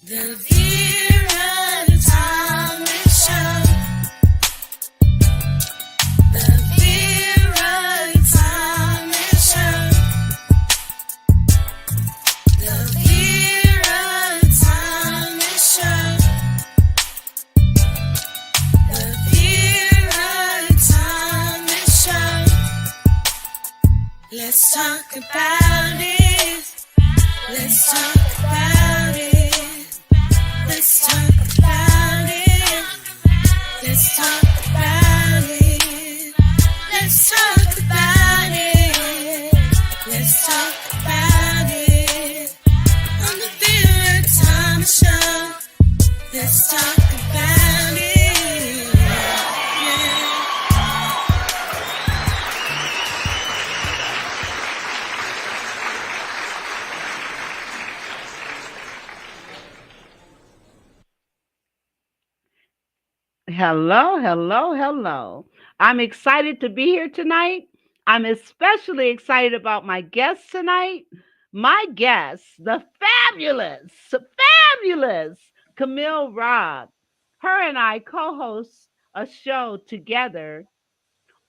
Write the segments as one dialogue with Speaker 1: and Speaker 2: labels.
Speaker 1: The Vera Thomas Show. The Vera Thomas Show. The Vera Thomas Show. The Vera Thomas Show. Let's talk about it. Let's talk about it. Let's talk about it. Let's talk about it. Let's talk about it. Let's talk about it. On the Vera Thomas Show. Let's talk about it. Yeah.
Speaker 2: Hello, hello, hello. I'm excited to be here tonight. I'm especially excited about my guest tonight. My guest, the fabulous Camille Robb. Her and I co host a show together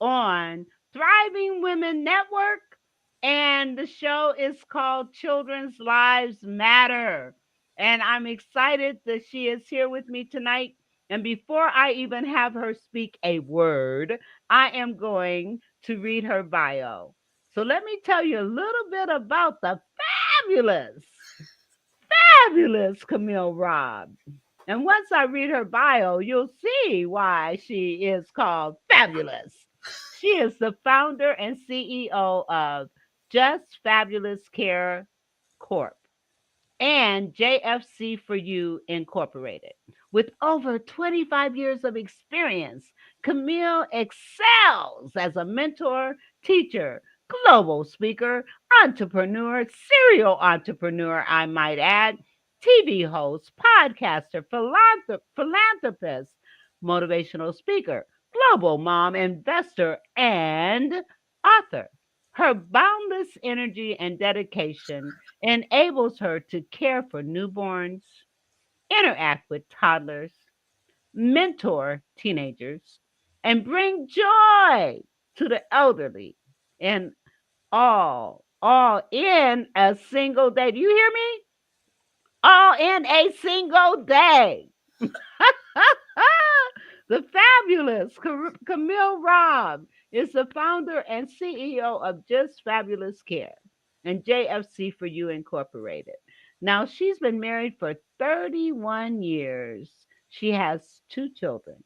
Speaker 2: on Thriving Women Network, and the show is called Children's Lives Matter. And I'm excited that she is here with me tonight. And before I even have her speak a word, I am going to read her bio. So let me tell you a little bit about the fabulous, fabulous Camille Robb. And once I read her bio, you'll see why she is called fabulous. She is the founder and CEO of Just Fabulous Care Corp and JFC for You Incorporated. With over 25 years of experience, Camille excels as a mentor, teacher, global speaker, entrepreneur, serial entrepreneur, I might add, TV host, podcaster, philanthropist, motivational speaker, global mom, investor, and author. Her boundless energy and dedication enables her to care for newborns, interact with toddlers, mentor teenagers, and bring joy to the elderly, and all in a single day. Do you hear me? All in a single day. The fabulous Camille Robb is the founder and CEO of Just Fabulous Care and JFC for You Incorporated. Now, she's been married for 31 years. She has two children.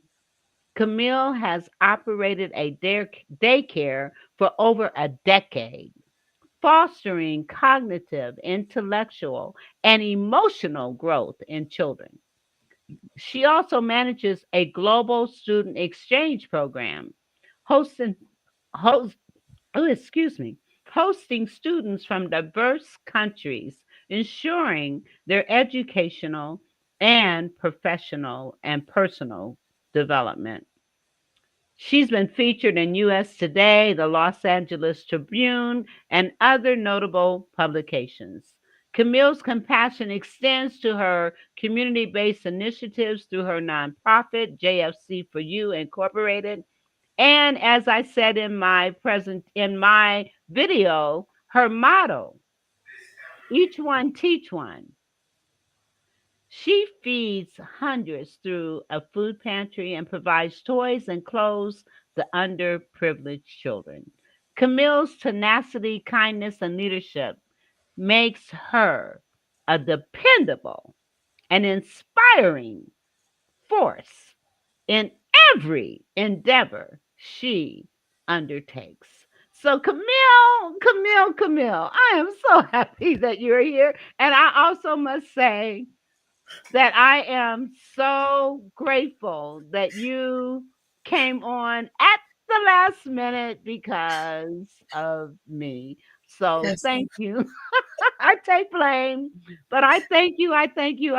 Speaker 2: Camille has operated a daycare for over a decade, fostering cognitive, intellectual, and emotional growth in children. She also manages a global student exchange program, hosting host, excuse me, hosting students from diverse countries, ensuring their educational and professional and personal development. She's been featured in US Today, the Los Angeles Tribune, and other notable publications. Camille's compassion extends to her community based initiatives through her nonprofit, JFC for You Incorporated. And as I said in my video, her motto, each one teach one. She feeds hundreds through a food pantry and provides toys and clothes to underprivileged children. Camille's tenacity, kindness, and leadership makes her a dependable and inspiring force in every endeavor she undertakes. So, Camille, I am so happy that you're here. And I also must say, that I am so grateful that you came on at the last minute because of me. So
Speaker 1: Yes.
Speaker 2: thank you. I take blame, but I thank you. I thank you.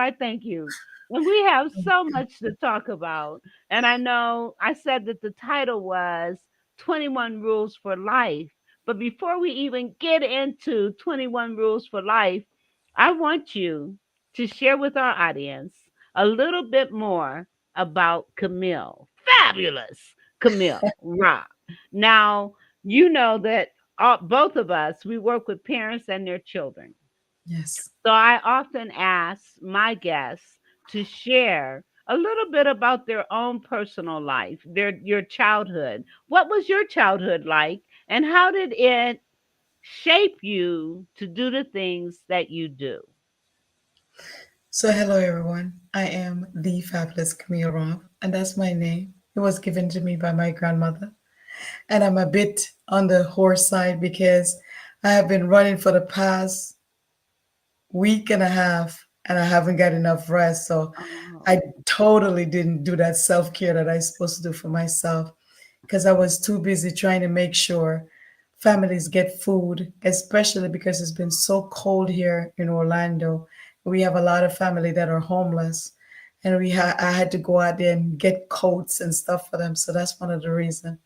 Speaker 2: And we have so much to talk about. And I know I said that the title was 21 Rules for Life. But before we even get into 21 Rules for Life, I want you to share with our audience a little bit more about Camille. Fabulous Camille Robb. Now, you know that both of us, we work with parents and their children.
Speaker 3: Yes.
Speaker 2: So I often ask my guests to share a little bit about their own personal life, your childhood. What was your childhood like, and how did it shape you to do the things that you do?
Speaker 3: So, hello everyone. I am the fabulous Camille Robb, and that's my name. It was given to me by my grandmother. And I'm a bit on the horse side because I have been running for the past week and a half and I haven't got enough rest. So, I
Speaker 2: Oh,
Speaker 3: totally didn't do that self care that I supposed to do for myself because I was too busy trying to make sure families get food, especially because it's been so cold here in Orlando. We have a lot of family that are homeless, and I had to go out there and get coats and stuff for them. So that's one of the reasons.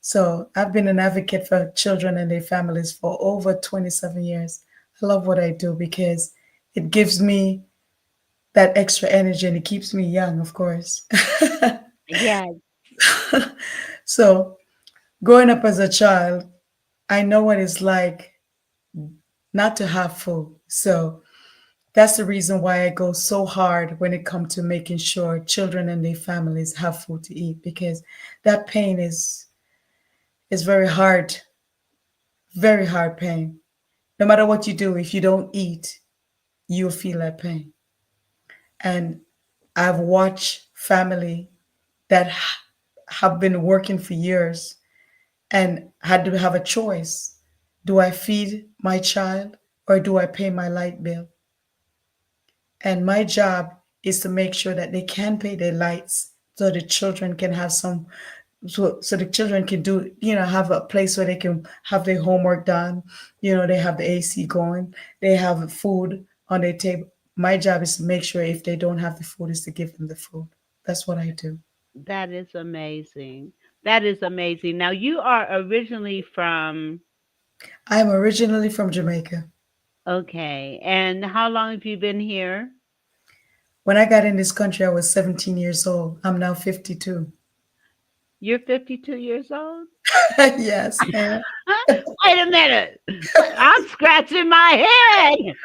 Speaker 3: So I've been an advocate for children and their families for over 27 years. I love what I do because it gives me that extra energy and it keeps me young, of course.
Speaker 2: yes,
Speaker 3: So growing up as a child, I know what it's like not to have food. So that's the reason why I go so hard when it comes to making sure children and their families have food to eat because that pain is very hard pain. No matter what you do, if you don't eat, you'll feel that pain. And I've watched family that have been working for years and had to have a choice. Do I feed my child or do I pay my light bill? And my job is to make sure that they can pay their lights so the children can have some so the children can do have a place where they can have their homework done. They have the AC going, they have food on their table. My job is to make sure if they don't have the food is to give them the food. That's what I do.
Speaker 2: that is amazing. That is amazing. Now, you are originally from,
Speaker 3: I'm originally from Jamaica.
Speaker 2: okay, and how long have you been here?
Speaker 3: When I got in this country I was 17 years old. I'm now 52.
Speaker 2: You're 52 years old?
Speaker 3: Yes, ma'am.
Speaker 2: Wait a minute. I'm scratching my head.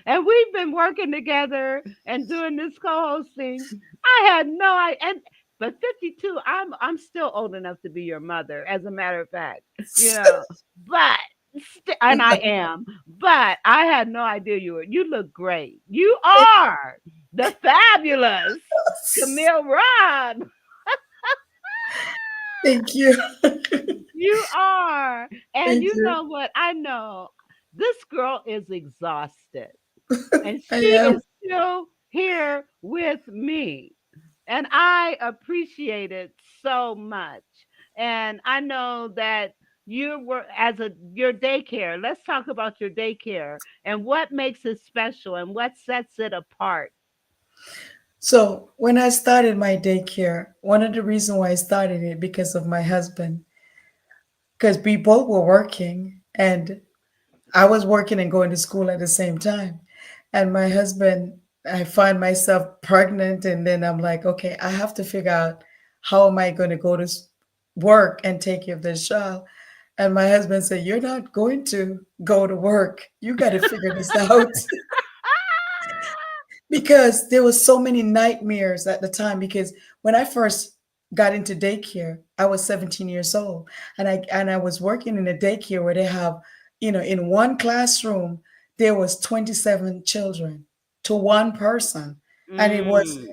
Speaker 2: And we've been working together and doing this co-hosting. I had no idea. But 52, I'm still old enough to be your mother, as a matter of fact, you know. But and I am, but I had no idea you look great. You are the fabulous Camille Robb.
Speaker 3: Thank you.
Speaker 2: You are. And
Speaker 3: Thank
Speaker 2: you
Speaker 3: you.
Speaker 2: know what? I know this girl is exhausted and
Speaker 3: I
Speaker 2: she
Speaker 3: am.
Speaker 2: is still here with me. And I appreciate it so much. And I know that you were as a your daycare. Let's talk about your daycare and what makes it special and what sets it apart.
Speaker 3: So when I started my daycare, one of the reasons why I started it because of my husband, because we both were working and I was working and going to school at the same time. And my husband, I find myself pregnant, and then I'm like, okay, I have to figure out how am I going to go to work and take care of this child. And my husband said, "You're not going to go to work. You got to figure this out." Because there was so many nightmares at the time because when I first got into daycare I was 17 years old, and I was working in a daycare where they have, in one classroom there was 27 children to one person. And it was,
Speaker 2: Mm,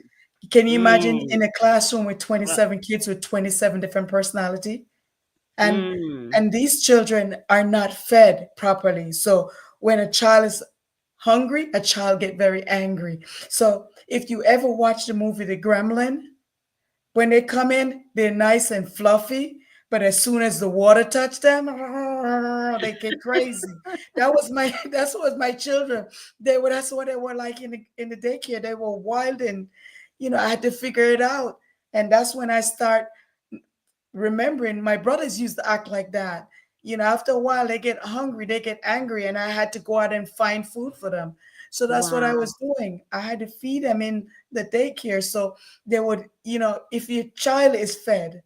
Speaker 3: can you imagine
Speaker 2: mm,
Speaker 3: in a classroom with
Speaker 2: uh,
Speaker 3: 27 kids with 27 different personality? and
Speaker 2: mm.
Speaker 3: and these children are not fed properly. So when a child is hungry, a child get very angry. So if you ever watch the movie The Gremlin, when they come in, they're nice and fluffy, but as soon as the water touch them, they get crazy. That's what my children. That's what they were like in the daycare. They were wild, and I had to figure it out. And that's when I start remembering my brothers used to act like that. After a while, they get hungry, they get angry, and I had to go out and find food for them. So that's what I
Speaker 2: Wow.
Speaker 3: was doing. I had to feed them in the daycare. So they would, if your child is fed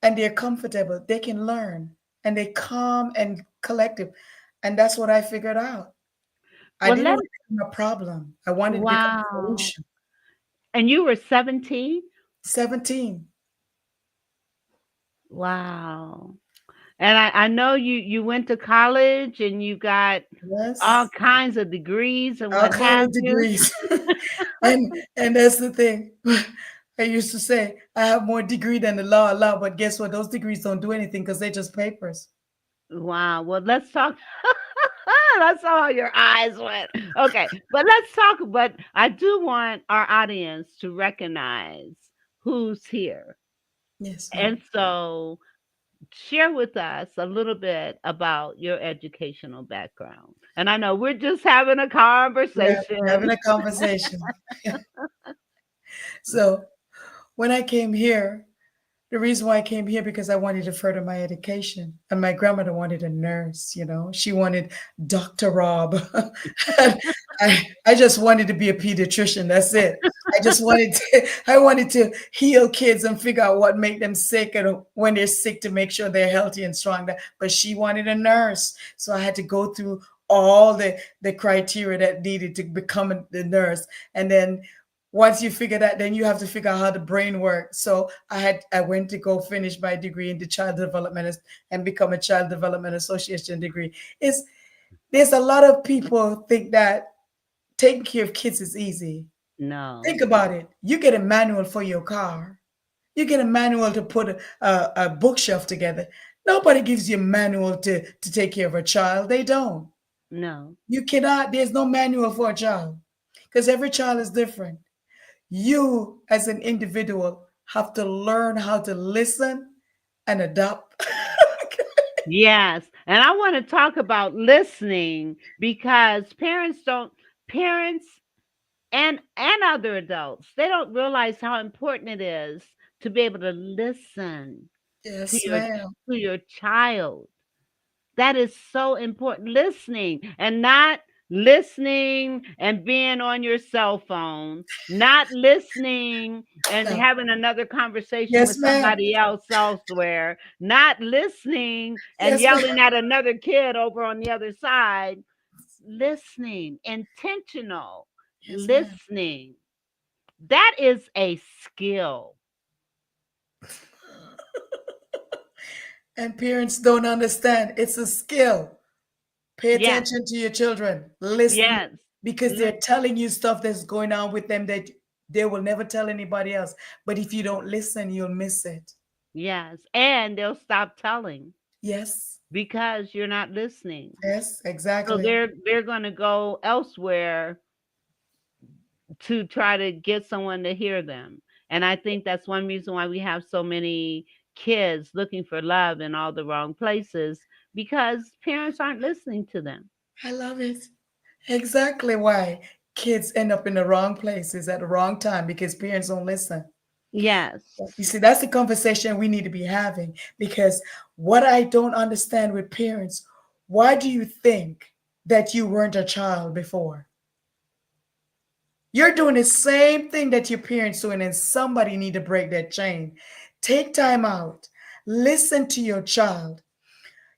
Speaker 3: and they're comfortable, they can learn and they calm and collective. And that's what I figured out. I
Speaker 2: Well,
Speaker 3: didn't
Speaker 2: let
Speaker 3: want to become a problem. I wanted to become a
Speaker 2: wow.
Speaker 3: solution.
Speaker 2: And you were 17?
Speaker 3: 17.
Speaker 2: Wow. And I know you went to college and you got all
Speaker 3: Yes.
Speaker 2: kinds of degrees and
Speaker 3: All
Speaker 2: what
Speaker 3: kind
Speaker 2: have
Speaker 3: of
Speaker 2: you.
Speaker 3: degrees. and that's the thing. I used to say I have more degree than the law, but guess what? Those degrees don't do anything because they're just papers.
Speaker 2: Wow. Well, let's talk. That's how your eyes went. Okay. But let's talk. But I do want our audience to recognize who's here.
Speaker 3: Yes, ma'am.
Speaker 2: And so share with us a little bit about your educational background. And I know we're just having a
Speaker 3: Yeah, we're having
Speaker 2: conversation.
Speaker 3: a conversation. So when I came here, the reason why I came here because I wanted to further my education. And my grandmother wanted a nurse. She wanted Dr. Robb. And I just wanted to be a pediatrician. That's it. I wanted to heal kids and figure out what make them sick and when they're sick to make sure they're healthy and strong. But she wanted a nurse. So I had to go through all the criteria that needed to become the nurse. And then once you figure that, then you have to figure out how the brain works. So I went to go finish my degree into child development and become a child development association degree. It's There's a lot of people think that taking care of kids is easy.
Speaker 2: No,
Speaker 3: Think about it. You get a manual for your car. You get a manual to put a bookshelf together. Nobody gives you a manual to take care of a child. They don't.
Speaker 2: no.
Speaker 3: You cannot, there's no manual for a child because every child is different. You, as an individual, have to learn how to listen and adopt.
Speaker 2: Yes. And I want to talk about listening because parents and other adults, they don't realize how important it is to be able to listen to
Speaker 3: Yes,
Speaker 2: your
Speaker 3: ma'am.
Speaker 2: child. That is so important. Listening and not listening and being on your cell phone, not listening and
Speaker 3: No.
Speaker 2: having another conversation
Speaker 3: Yes,
Speaker 2: with
Speaker 3: ma'am.
Speaker 2: somebody else elsewhere, not listening and
Speaker 3: Yes, ma'am.
Speaker 2: yelling at another kid over on the other side. Listening, intentional
Speaker 3: Yes, ma'am.
Speaker 2: listening. That is a skill.
Speaker 3: And parents don't understand. It's a skill. Pay
Speaker 2: Yes,
Speaker 3: attention to your children. Listen
Speaker 2: yes,
Speaker 3: because they're telling you stuff that's going on with them that they will never tell anybody else. But if you don't listen, you'll miss it.
Speaker 2: yes. And they'll stop telling
Speaker 3: Yes.
Speaker 2: because you're not listening.
Speaker 3: Yes,
Speaker 2: So
Speaker 3: exactly.
Speaker 2: they're going to go elsewhere to try to get someone to hear them. And I think that's one reason why we have so many kids looking for love in all the wrong places because parents aren't listening to them.
Speaker 3: I love it. Exactly why kids end up in the wrong places at the wrong time because parents don't listen.
Speaker 2: Yes.
Speaker 3: You see, that's the conversation we need to be having because what I don't understand with parents, why do you think that you weren't a child before? You're doing the same thing that your parents doing, and somebody need to break that chain. Take time out. Listen to your child.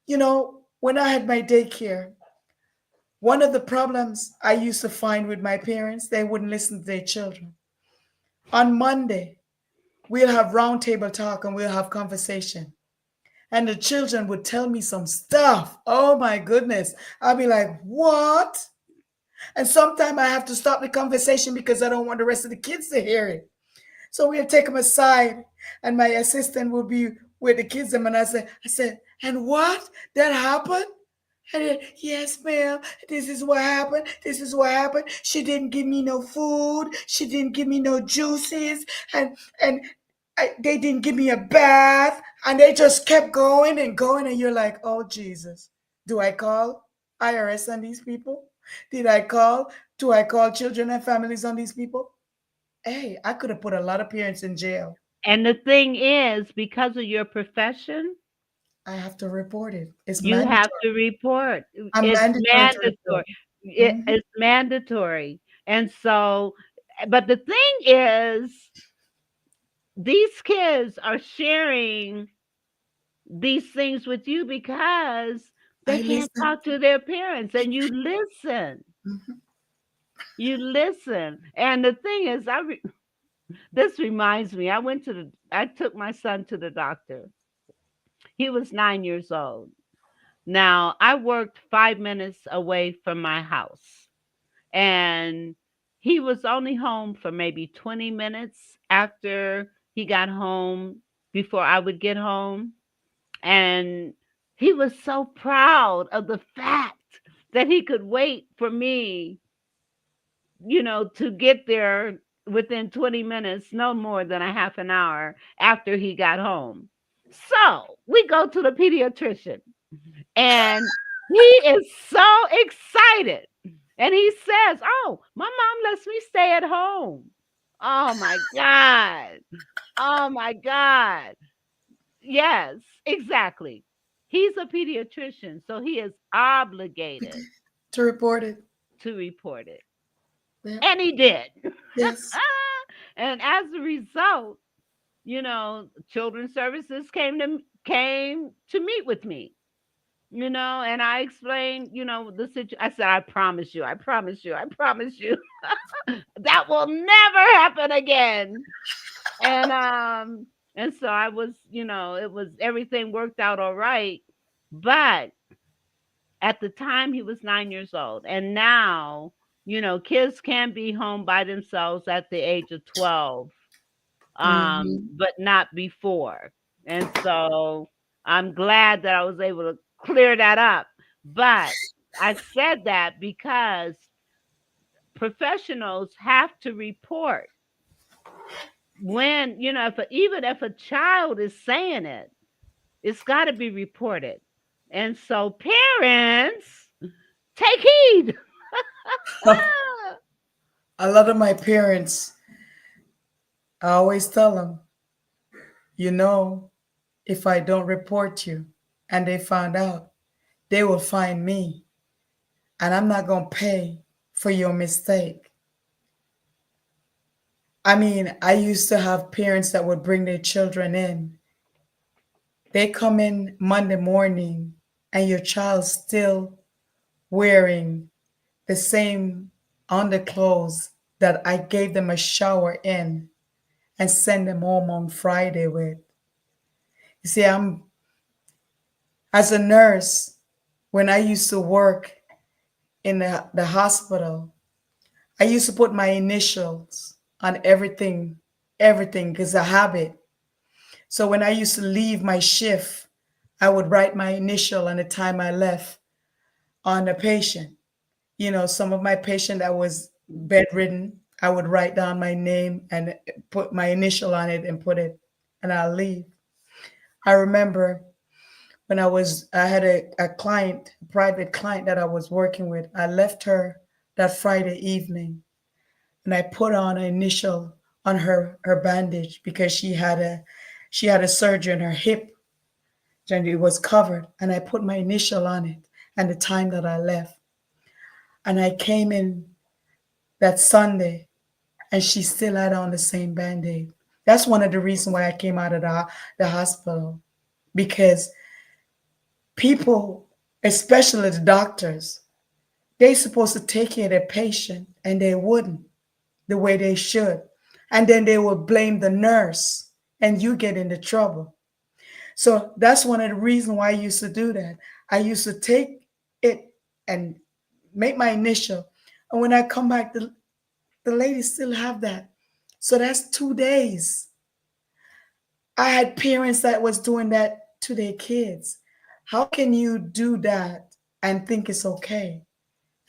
Speaker 3: When I had my daycare, one of the problems I used to find with my parents, they wouldn't listen to their children. On Monday, we'll have roundtable talk and we'll have conversation. And the children would tell me some stuff. Oh my goodness. I'll be like, what? And sometimes I have to stop the conversation because I don't want the rest of the kids to hear it. So we'll take them aside, and my assistant will be with the kids. And I said, and what? That happened? And then, yes, ma'am. This is what happened. This is what happened. She didn't give me no food. She didn't give me no juices, and they didn't give me a bath. And they just kept going and going. And you're like, oh Jesus, do I call IRS on these people? Did I call? Do I call children and families on these people? Hey, I could have put a lot of parents in jail.
Speaker 2: And the thing is, because of your profession,
Speaker 3: I have to report it. It's
Speaker 2: You have
Speaker 3: mandatory.
Speaker 2: to report.
Speaker 3: I'm
Speaker 2: It's
Speaker 3: mandatory to report.
Speaker 2: mandatory.
Speaker 3: Hmm.
Speaker 2: It's mandatory. And so, but the thing is, these kids are sharing these things with you because they
Speaker 3: I
Speaker 2: can't
Speaker 3: listen.
Speaker 2: talk to their parents, and you listen.
Speaker 3: Mhm.
Speaker 2: You listen. And the thing is, this reminds me, I took my son to the doctor. He was 9 years old. Now, I worked 5 minutes away from my house, and he was only home for maybe 20 minutes after he got home before I would get home. And he was so proud of the fact that he could wait for me, to get there within 20 minutes, no more than a half an hour after he got home. So we go to the pediatrician, and he is so excited. And he says, "Oh, my mom lets me stay at home." Oh my God. Oh my God. Yes, exactly. He's a pediatrician, so he is obligated
Speaker 3: To report it.
Speaker 2: to report it.
Speaker 3: Yeah.
Speaker 2: And he did.
Speaker 3: Yes.
Speaker 2: And as a result, children's services came to meet with me, and I explained, the situation. I said, I promise you, I promise you, that will never happen again. And so I was, it was everything worked out all right. But at the time he was 9 years old. And now, kids can be home by themselves at the age of 12,
Speaker 3: Hmm.
Speaker 2: but not before. And so I'm glad that I was able to clear that up. But I said that because professionals have to report when, even if a child is saying it, it's got to be reported. And so parents, take heed.
Speaker 3: A lot of my parents, I always tell them, you know, if I don't report you and they found out, they will find me and I'm not going to pay for your mistake. I mean, I used to have parents that would bring their children in. They come in Monday morning and your child's still wearing the same underclothes that I gave them a shower in and send them home on Friday with. You see, I'm as a nurse, when I used to work in the hospital, I used to put my initials on everything, because a habit. So when I used to leave my shift, I would write my initial and the time I left on the patient. Some of my patient that was bedridden, I would write down my name and put my initial on it and put it, and I'll leave. I remember when I had a client, a private client that I was working with. I left her that Friday evening and I put on an initial on her bandage because she had a surgery on her hip and it was covered, and I put my initial on it and the time that I left. And I came in that Sunday and she still had on the same band-aid. That's one of the reasons why I came out of the hospital, because people, especially the doctors, they supposed to take care of their patient and they wouldn't the way they should. And then they will blame the nurse and you get into trouble. So that's one of the reasons why I used to do that. I used to take it and make my initial. And when I come back, the ladies still have that. So that's 2 days. I had parents that was doing that to their kids. How can you do that and think it's okay?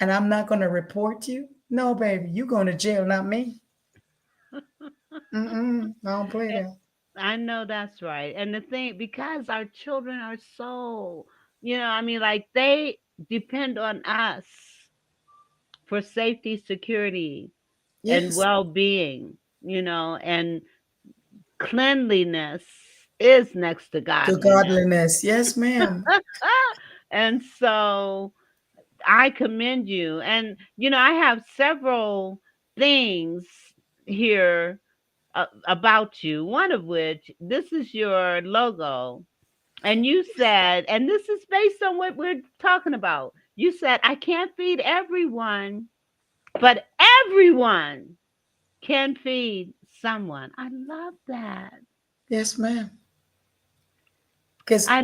Speaker 3: And I'm not going to report you? No, baby, you going to jail, not me. Mm-mm, I don't play that.
Speaker 2: I know that's right. And the thing, because our children are so, I mean, like they depend on us for safety, security, and
Speaker 3: Yes.
Speaker 2: well being, and cleanliness. is next to
Speaker 3: To
Speaker 2: godliness.
Speaker 3: godliness. Yes, ma'am.
Speaker 2: And so I commend you. And, I have several things here about you, one of which, this is your logo. And you said, and this is based on what we're talking about. You said, I can't feed everyone, but everyone can feed someone. I love that.
Speaker 3: Yes, ma'am. Because
Speaker 2: I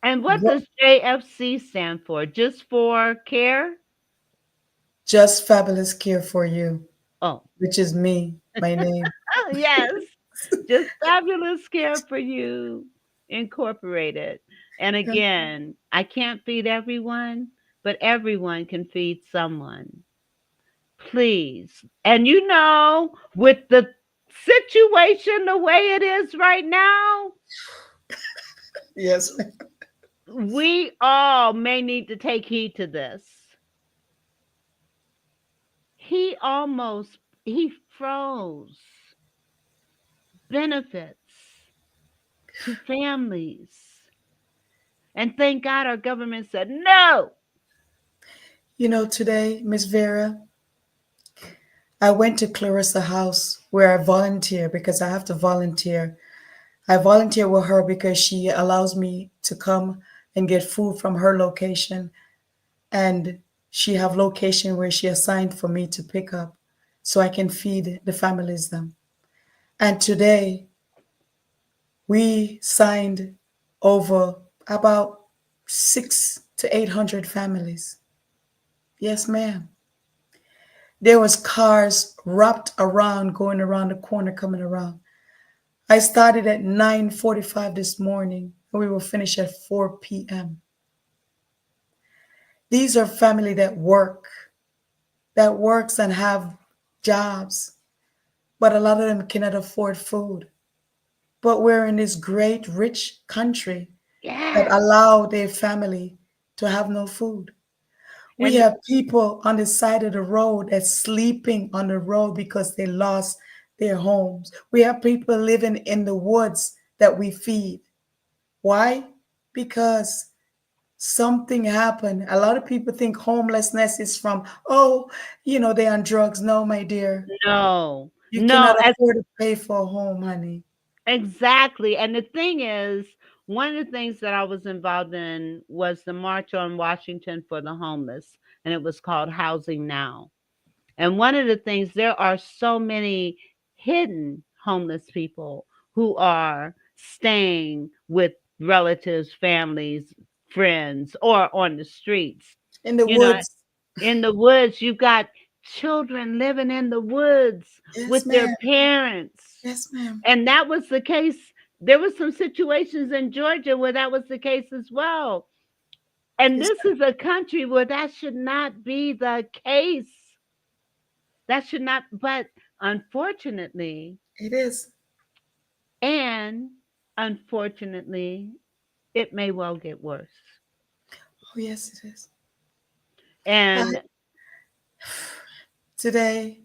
Speaker 2: And what does JFC stand for? Just for care?
Speaker 3: just fabulous care for you,
Speaker 2: Oh,
Speaker 3: which is me, my name.
Speaker 2: yes. Just fabulous care for you incorporated. And again, I can't feed everyone, but everyone can feed someone. Please. And with the situation the way it is right now,
Speaker 3: Yes,
Speaker 2: we all may need to take heed to this. He almost he froze benefits to families. And thank God our government said no.
Speaker 3: today, Miss Vera, I went to Clarissa House where I volunteer because I have to volunteer. I volunteer with her because she allows me to come and get food from her location, and she have location where she assigned for me to pick up so I can feed the families them. And today we signed over about 600 to 800 families. Yes, ma'am. There was cars wrapped around, going around the corner, coming around. I started at 9:45 this morning, and we will finish at 4 p.m. These are family that works and have jobs, but a lot of them cannot afford food. But we're in this great, rich country that
Speaker 2: Yes.
Speaker 3: allow their family to have no food. We
Speaker 2: And
Speaker 3: have people on the side of the road that's sleeping on the road because they lost their homes. We have people living in the woods that we feed. Why? Because something happened. A lot of people think homelessness is from, oh, they're on drugs. No, my dear.
Speaker 2: no,
Speaker 3: You
Speaker 2: no,
Speaker 3: cannot afford to pay for a home, honey.
Speaker 2: exactly. And the thing is, one of the things that I was involved in was the March on Washington for the Homeless, and it was called Housing Now. And one of the things, there are so many hidden homeless people who are staying with relatives, families, friends, or on the streets.
Speaker 3: In the
Speaker 2: You know,
Speaker 3: woods.
Speaker 2: in the woods, you've got children living in the woods
Speaker 3: Yes,
Speaker 2: with their
Speaker 3: ma'am.
Speaker 2: parents.
Speaker 3: Yes, ma'am.
Speaker 2: And that was the case. There were some situations in Georgia where that was the case as well. And
Speaker 3: Yes,
Speaker 2: this is a country where that should not be the case. That should not, but unfortunately,
Speaker 3: it is.
Speaker 2: and unfortunately, it may well get worse.
Speaker 3: Oh, yes, it is.
Speaker 2: And
Speaker 3: Today,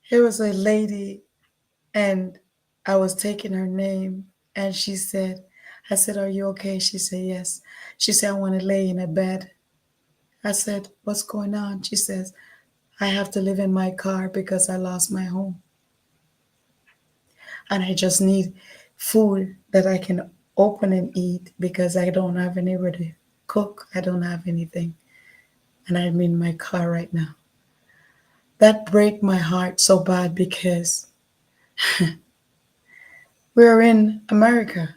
Speaker 3: here was a lady, and I was taking her name, and I said, are you okay? She said, yes. She said, I want to lay in a bed. I said, what's going on? She says, I have to live in my car because I lost my home. And I just need food that I can open and eat because I don't have anywhere to cook. I don't have anything. And I'm in my car right now. That break my heart so bad because we're in America.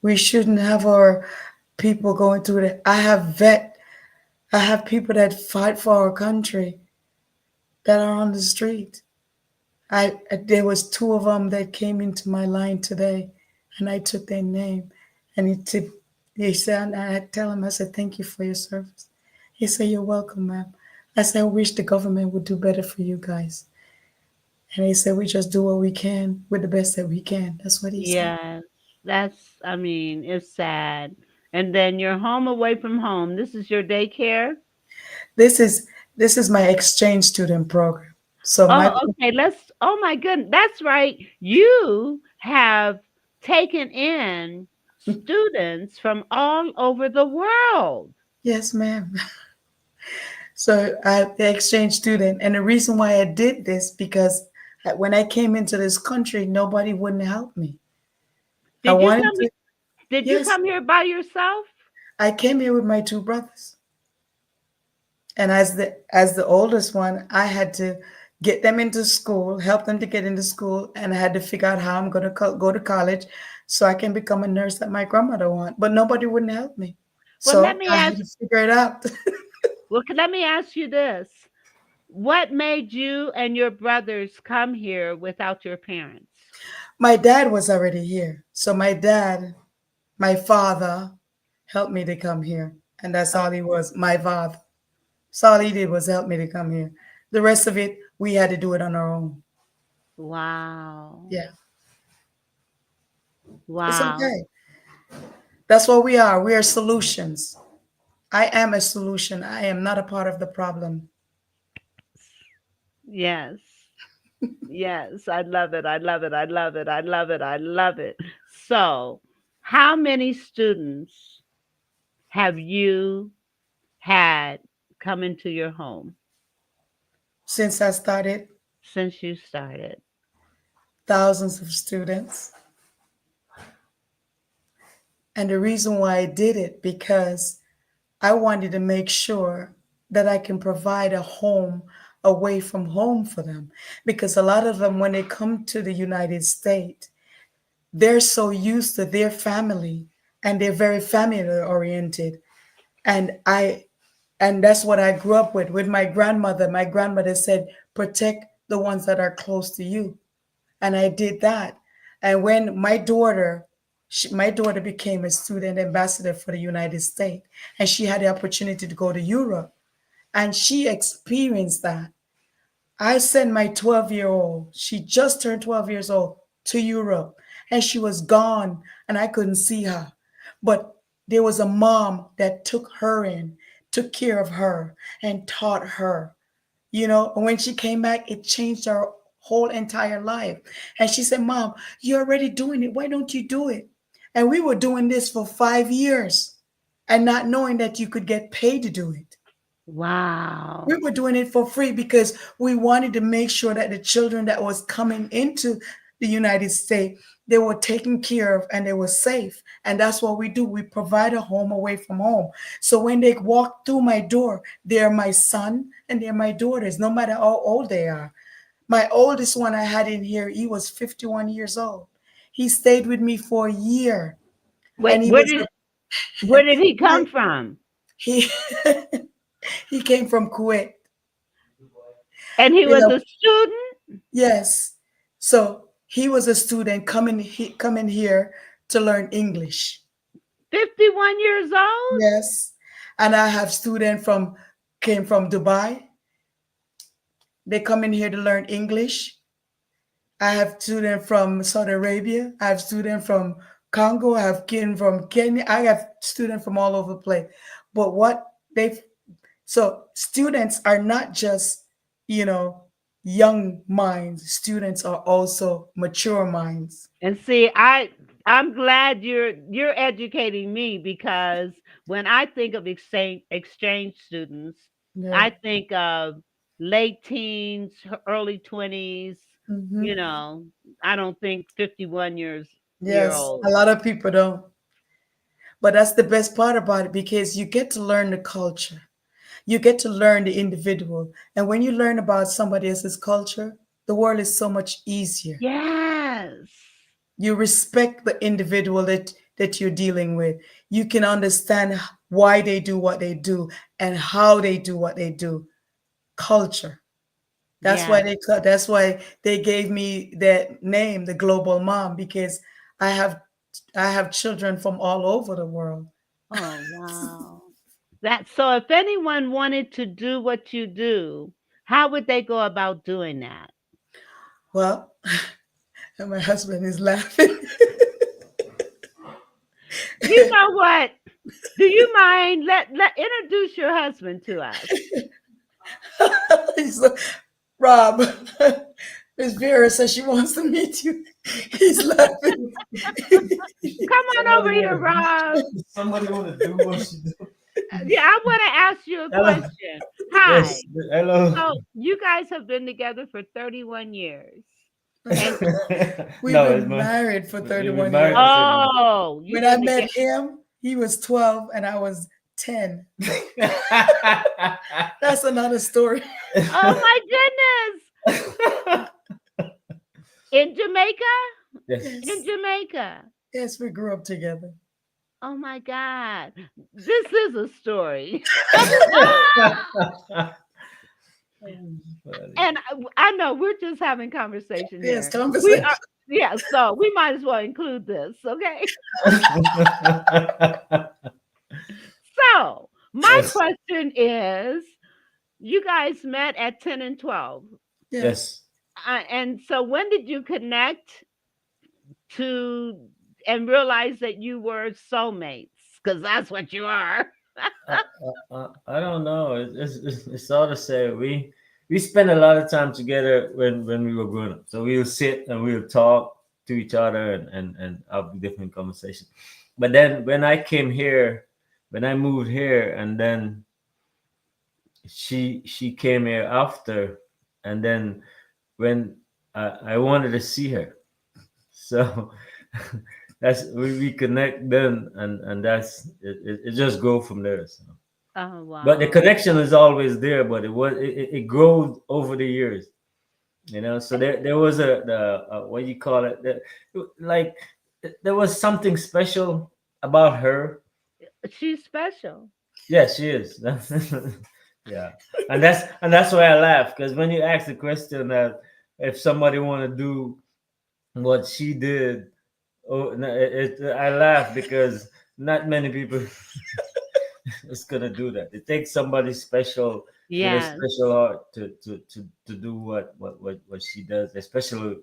Speaker 3: We shouldn't have our people going through that. I have people that fight for our country that are on the street. There was two of them that came into my line today, and I took their name, and he said, and I tell him, I said, thank you for your service. He said, you're welcome, ma'am. I said, I wish the government would do better for you guys. And he said, we just do what we can with the best that we can. That's what he said.
Speaker 2: yes, I mean, it's sad. And then you're home away from home. This is your daycare.
Speaker 3: This is this is my exchange student program. So
Speaker 2: Oh,
Speaker 3: my
Speaker 2: okay. Oh my goodness. That's right. You have taken in students from all over the world.
Speaker 3: Yes, ma'am. So I the exchange student, and the reason why I did this because when I came into this country, nobody wouldn't help me. I
Speaker 2: Did you
Speaker 3: wanted
Speaker 2: come
Speaker 3: to.
Speaker 2: did you
Speaker 3: Yes,
Speaker 2: come here by yourself?
Speaker 3: I came here with my two brothers, and as the oldest one, I had to get them into school, help them to get into school, and I had to figure out how I'm going to go to college so I can become a nurse that my grandmother wanted. But nobody wouldn't help me,
Speaker 2: Well, let
Speaker 3: so
Speaker 2: me
Speaker 3: I had
Speaker 2: ask
Speaker 3: to figure it out.
Speaker 2: let me ask you this. What made you and your brothers come here without your parents?
Speaker 3: My dad was already here, so my father, helped me to come here, and that's all he was. My father. So all he did was help me to come here. The rest of it, we had to do it on our own.
Speaker 2: Wow.
Speaker 3: Yeah, it's
Speaker 2: Wow.
Speaker 3: okay. That's what we are. We are solutions. I am a solution. I am not a part of the problem.
Speaker 2: Yes. Yes. I love it. I love it. I love it. I love it. I love it. So, how many students have you had come into your home
Speaker 3: Since I started,
Speaker 2: since you started?
Speaker 3: thousands of students. And the reason why I did it, because I wanted to make sure that I can provide a home away from home for them. Because a lot of them, when they come to the United States, they're so used to their family and they're very family oriented. And that's what I grew up with my grandmother. My grandmother said, protect the ones that are close to you. And I did that. And when my daughter became a student ambassador for the United States, and she had the opportunity to go to Europe, and she experienced that. I sent my 12-year-old, she just turned 12 years old, to Europe, and she was gone, and I couldn't see her. But there was a mom that took her in, took care of her, and taught her. And when she came back, it changed her whole entire life. And she said, Mom, you're already doing it. Why don't you do it? And we were doing this for 5 years and not knowing that you could get paid to do it. We
Speaker 2: Wow.
Speaker 3: were doing it for free because we wanted to make sure that the children that was coming into the United States, they were taken care of and they were safe. And that's what we do. We provide a home away from home. So when they walk through my door, they're my son and they're my daughters, no matter how old they are. My oldest one I had in here, he was 51 years old. He stayed with me for a year,
Speaker 2: Wait,
Speaker 3: and he was
Speaker 2: where did he come from?
Speaker 3: he he came from Kuwait.
Speaker 2: And he
Speaker 3: You
Speaker 2: was
Speaker 3: know,
Speaker 2: a student?
Speaker 3: yes. So he was a student coming here to learn English.
Speaker 2: 51 years old?
Speaker 3: Yes. And I have students from came from Dubai. They come in here to learn English. I have students from Saudi Arabia. I have students from Congo. I have kids from Kenya. I have students from all over the place. But what they so students are not just, you know, young minds. Students are also mature minds.
Speaker 2: And see, I'm glad you're educating me because when I think of exchange students,
Speaker 3: Yeah.
Speaker 2: I think of late teens, early 20s,
Speaker 3: Hmm.
Speaker 2: you know. I don't think 51 year
Speaker 3: Yes,
Speaker 2: old.
Speaker 3: a lot of people don't. But that's the best part about it because you get to learn the culture. You get to learn the individual. And when you learn about somebody else's culture, the world is so much easier.
Speaker 2: Yes.
Speaker 3: You respect the individual that you're dealing with. You can understand why they do what they do and how they do what they do. Culture.
Speaker 2: Yes.
Speaker 3: That's why they gave me that name, the global mom, because I have I have children from all over the world.
Speaker 2: Oh, wow. That so if anyone wanted to do what you do, how would they go about doing that?
Speaker 3: Well, and my husband is laughing.
Speaker 2: You know what? Do you mind let introduce your husband to us?
Speaker 3: He's like, Rob, Miss Vera says she wants to meet you. He's laughing.
Speaker 2: Come on over
Speaker 4: Somebody
Speaker 2: here,
Speaker 4: wanna
Speaker 2: Rob.
Speaker 4: somebody wanna do what she do.
Speaker 2: Yeah, I want to ask you a
Speaker 4: Hello.
Speaker 2: question. Hi.
Speaker 4: Yes. Hello.
Speaker 2: So you guys have been together for 31 years. And
Speaker 3: We've
Speaker 4: No, it's
Speaker 3: been
Speaker 4: my
Speaker 3: married for
Speaker 4: we've been
Speaker 3: 31
Speaker 4: married for
Speaker 3: years.
Speaker 4: 30
Speaker 2: oh, you've
Speaker 3: When I
Speaker 2: been
Speaker 3: met
Speaker 2: together.
Speaker 3: him, he was 12 and I was 10.
Speaker 4: years.
Speaker 3: That's another story.
Speaker 2: Oh my goodness. In Jamaica?
Speaker 4: Yes.
Speaker 2: In
Speaker 3: Yes.
Speaker 2: Jamaica.
Speaker 3: Yes, we grew up together.
Speaker 2: Oh my God. This is a story. And I know we're just having conversation
Speaker 3: Yes,
Speaker 2: here. We are,
Speaker 3: conversation.
Speaker 2: yeah, so we might as well include this, okay? So, my
Speaker 4: Yes.
Speaker 2: question is you guys met at 10 and 12.
Speaker 3: Yes.
Speaker 4: Yes.
Speaker 2: And so, when did you connect to and realize that you were soulmates? Because that's what you are.
Speaker 4: I don't know. It's all the same. We spent a lot of time together when we were growing up. So we would sit and we would talk to each other and have different conversations. But then when I came here, when I moved here, and then she came here after, and then when I wanted to see her, so that's we connect then, and that's it just go from there. So.
Speaker 2: Oh,
Speaker 4: But the
Speaker 2: wow.
Speaker 4: connection is always there, but it grows over the years, you know. So there was the what you call it, like there was something special about her.
Speaker 2: She's special.
Speaker 4: Yeah, she is. Yeah, and that's why I laugh, because when you ask the question that if somebody want to do what she did, oh, no, I laugh because not many people is gonna do that. It takes somebody special with a
Speaker 2: Yes.
Speaker 4: special heart to do what she does, especially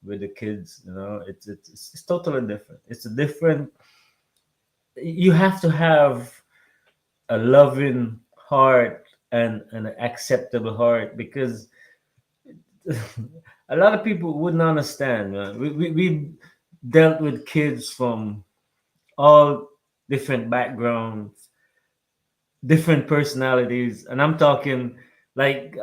Speaker 4: with the kids. You know, it's totally different. It's a different. You have to have a loving heart and an acceptable heart, because a lot of people wouldn't understand. Man. We dealt with kids from all different backgrounds, different personalities, and I'm talking like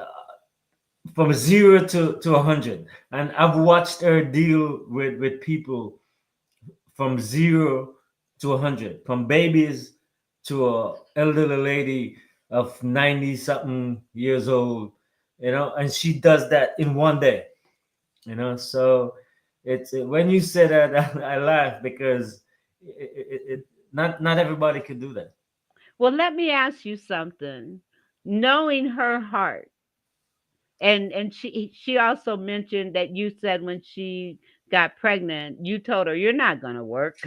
Speaker 4: from 0 to 100. And I've watched her deal with people from 0 to 100, from babies to a elderly lady of 90 something years old, you know, and she does that in one day, you know. So it's when you say that, I laugh because not everybody could do that.
Speaker 2: Well, let me ask you something. Knowing her heart, and she also mentioned that you said when she got pregnant, you told her you're not going to work.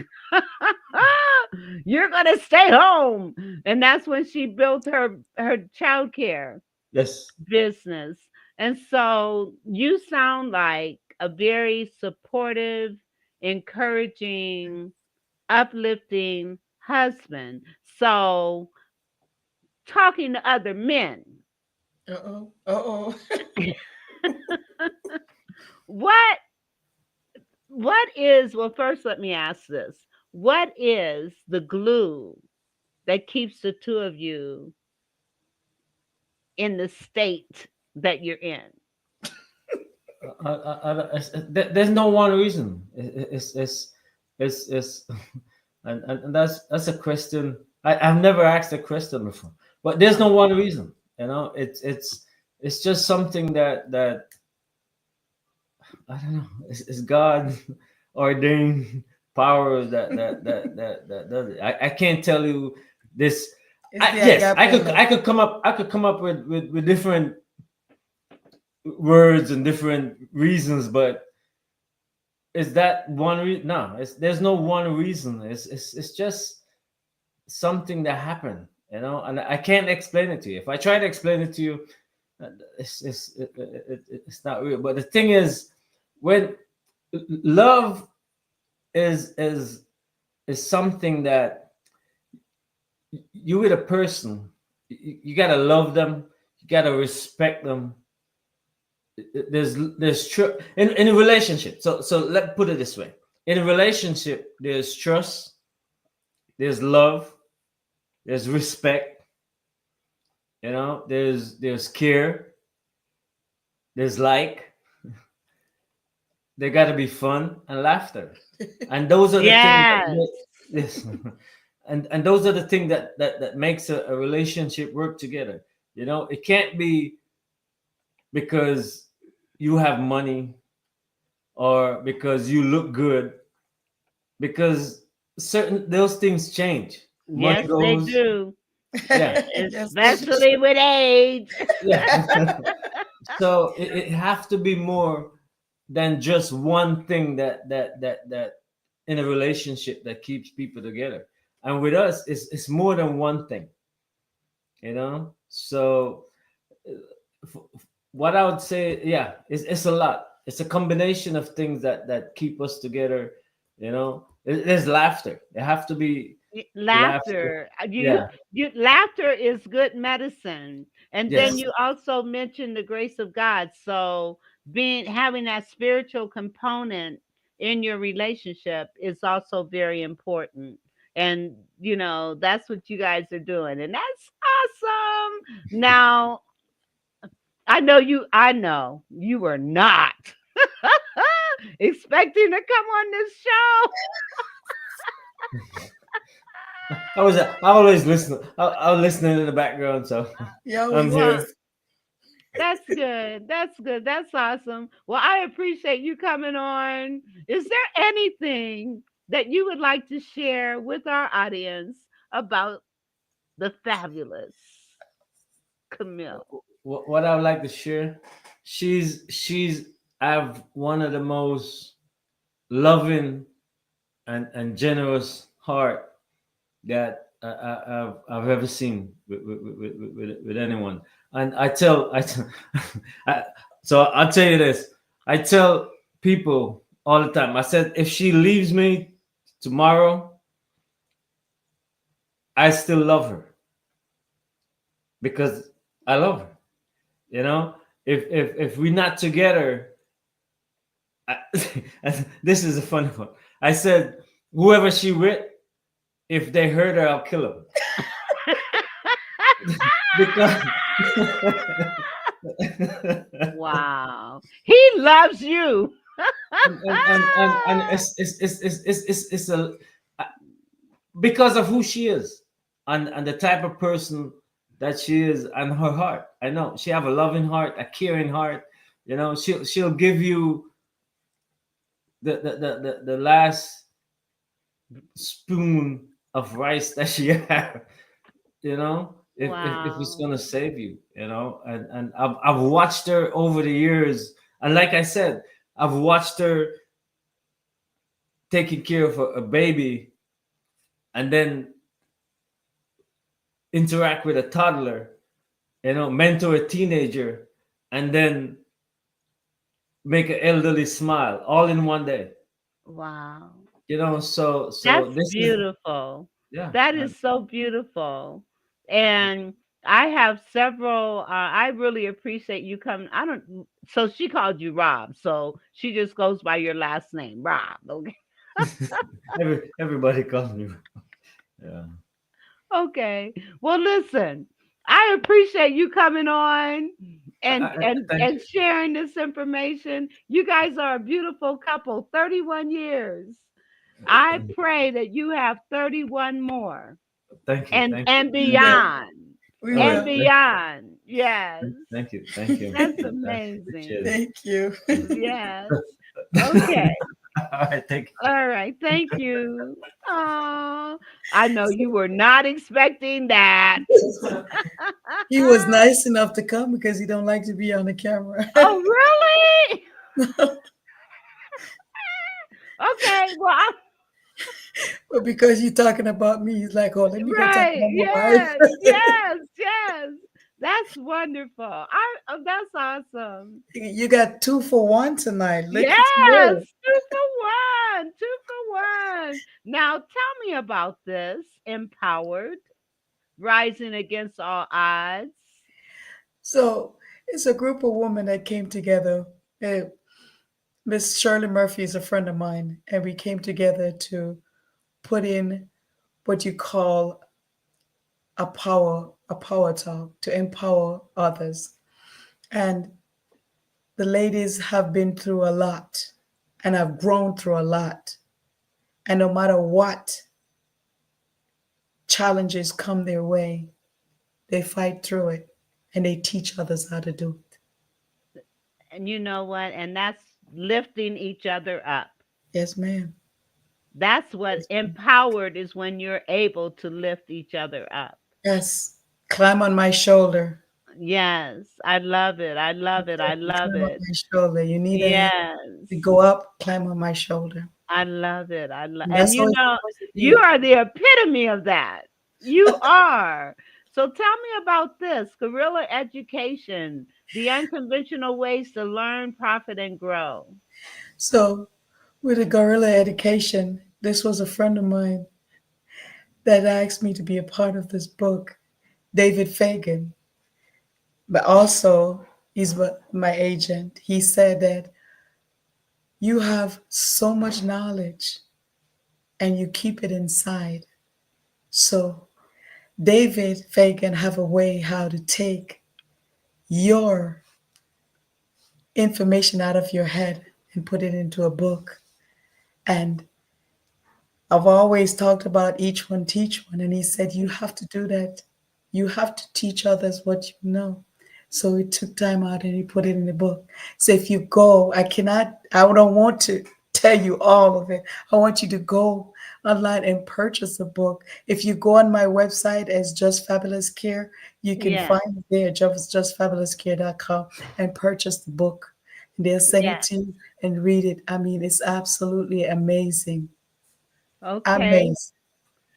Speaker 2: You're going to stay home. And that's when she built her childcare
Speaker 4: Yes.
Speaker 2: business. And so you sound like a very supportive, encouraging, uplifting husband. So talking to other men,
Speaker 3: Uh-oh. Uh-oh.
Speaker 2: what well, first let me ask this. What is the glue that keeps the two of you in the state that you're in?
Speaker 4: There's no one reason. It's and that's a question I've never asked a question before. But there's no one reason. You know, it's just something that I don't know. It's God ordained powers that does it. I can't tell you this.
Speaker 3: It's the
Speaker 4: Yes, I
Speaker 3: agape
Speaker 4: could
Speaker 3: love.
Speaker 4: I could come up with different words and different reasons, but is that one reason? No, there's no one reason. It's just something that happened, you know, and I can't explain it to you. If I try to explain it to you, it's not real. But the thing is, when love is is is something that you with a person, you gotta love them, you gotta respect them, in a relationship. So let put it this way: in a relationship, there's trust, there's love, there's respect. There's care, there's like. There got to be fun and laughter, and those are the things that
Speaker 2: Yes.
Speaker 4: yes, and those are the things that makes a relationship work together. It can't be because you have money or because you look good, because certain those things change. Money
Speaker 2: Yes, they
Speaker 4: goes,
Speaker 2: do.
Speaker 4: yeah,
Speaker 3: Yes, they
Speaker 2: Especially with age.
Speaker 4: yeah. So it have to be more than just one thing that in a relationship that keeps people together. And with us, it's more than one thing. So what I would say, yeah, it's a lot. It's a combination of things that keep us together. There's laughter. There have to be laughter.
Speaker 2: Laughter. You
Speaker 4: Yeah.
Speaker 2: you laughter is good medicine. And then
Speaker 4: Yes.
Speaker 2: you also mentioned the grace of God. So being having that spiritual component in your relationship is also very important. And that's what you guys are doing. And that's awesome. Now, I know you were not expecting to come on this show.
Speaker 4: I always listen. I was listening in the background, so
Speaker 3: Yo,
Speaker 4: I'm
Speaker 3: we
Speaker 2: Well,
Speaker 4: here.
Speaker 3: just
Speaker 2: that's good. That's good. That's awesome. Well, I appreciate you coming on. Is there anything that you would like to share with our audience about the fabulous Camille?
Speaker 4: What I would like to share, she's have one of the most loving and generous heart that I've ever seen with anyone. And I, so I'll tell you this. I tell people all the time. I said, if she leaves me tomorrow, I still love her because I love her. You know, if we're not together, I, this is a funny one. I said, whoever she with, if they hurt her, I'll kill them because
Speaker 2: Wow. He loves you.
Speaker 4: and it's a because of who she is and the type of person that she is and her heart. I know she have a loving heart, a caring heart. She'll give you the last spoon of rice that she have. If it's
Speaker 2: Wow.
Speaker 4: gonna save you. And I've watched her over the years, and like I said, I've watched her taking care of a baby and then interact with a toddler, mentor a teenager, and then make an elderly smile all in one day.
Speaker 2: Wow.
Speaker 4: So
Speaker 2: That's
Speaker 4: this is,
Speaker 2: beautiful.
Speaker 4: yeah.
Speaker 2: That is so beautiful. And I have several I really appreciate you coming. I don't So she called you Rob. So she just goes by your last name, Rob. Okay.
Speaker 4: Everybody calls me. Yeah.
Speaker 2: Okay. Well, listen. I appreciate you coming on and and
Speaker 4: Thank
Speaker 2: and
Speaker 4: you.
Speaker 2: sharing this information. You guys are a beautiful couple. 31 years. I pray that you have 31 more.
Speaker 4: Thank you.
Speaker 2: and
Speaker 4: Thank you.
Speaker 2: and
Speaker 3: we will.
Speaker 2: beyond
Speaker 3: We
Speaker 4: All right.
Speaker 2: and
Speaker 3: will.
Speaker 2: beyond. Yes,
Speaker 4: Thank you. Thank you.
Speaker 2: that's
Speaker 4: Appreciate
Speaker 2: amazing.
Speaker 4: it.
Speaker 3: Thank you.
Speaker 2: Yes. Okay.
Speaker 4: All right. Thank you.
Speaker 2: All right. Thank you. Oh, I know you were not expecting that.
Speaker 3: He was nice enough to come because he don't like to be on the camera.
Speaker 2: Oh, really? Okay. Well,
Speaker 3: But because you're talking about me, he's like, oh, let me go talk
Speaker 2: right.
Speaker 3: about my wife.
Speaker 2: Yes. Yes. Yes. That's wonderful. That's awesome.
Speaker 3: You got 2 for 1 tonight. Look at
Speaker 2: Yes,
Speaker 3: you.
Speaker 2: 2 for 1, 2 for 1. Now tell me about this. Empowered, rising against all odds.
Speaker 3: So It's a group of women that came together. Uh, Miss Shirley Murphy is a friend of mine, and we came together to put in what you call a power talk to empower others. And the ladies have been through a lot and have grown through a lot. And no matter what challenges come their way, they fight through it and they teach others how to do it.
Speaker 2: And you know what? And that's lifting each other up.
Speaker 3: Yes, ma'am.
Speaker 2: That's what
Speaker 3: Yes, ma'am.
Speaker 2: empowered is, when you're able to lift each other up.
Speaker 3: Yes. Climb on my shoulder.
Speaker 2: Yes, I love it. I love it. I
Speaker 3: Exactly.
Speaker 2: love
Speaker 3: Climb on
Speaker 2: it.
Speaker 3: my shoulder. You need a hand
Speaker 2: Yes.
Speaker 3: to go up, climb on my shoulder.
Speaker 2: I love it. I love,
Speaker 3: And
Speaker 2: and
Speaker 3: that's how
Speaker 2: you
Speaker 3: it's
Speaker 2: know,
Speaker 3: supposed to
Speaker 2: you
Speaker 3: be.
Speaker 2: are the epitome of that. You are. So tell me about this guerrilla education, the unconventional ways to learn, profit, and grow.
Speaker 3: So, with the gorilla education, this was a friend of mine that asked me to be a part of this book, David Fagan. But also, he's my agent. He said that you have so much knowledge and you keep it inside. So, David Fagan have a way how to take your information out of your head and put it into a book. And I've always talked about each one teach one, and he said you have to do that. You have to teach others what you know. So he took time out and he put it in the book. So if you go, I don't want to tell you all of it. I want you to go online and purchase the book. If you go on my website as Just Fabulous Care, you can
Speaker 2: Yeah.
Speaker 3: find it there, justfabulouscare.com, and purchase the book. And they'll send
Speaker 2: Yeah.
Speaker 3: it to you and read it. I mean, it's absolutely amazing.
Speaker 2: Okay.
Speaker 3: Amazing.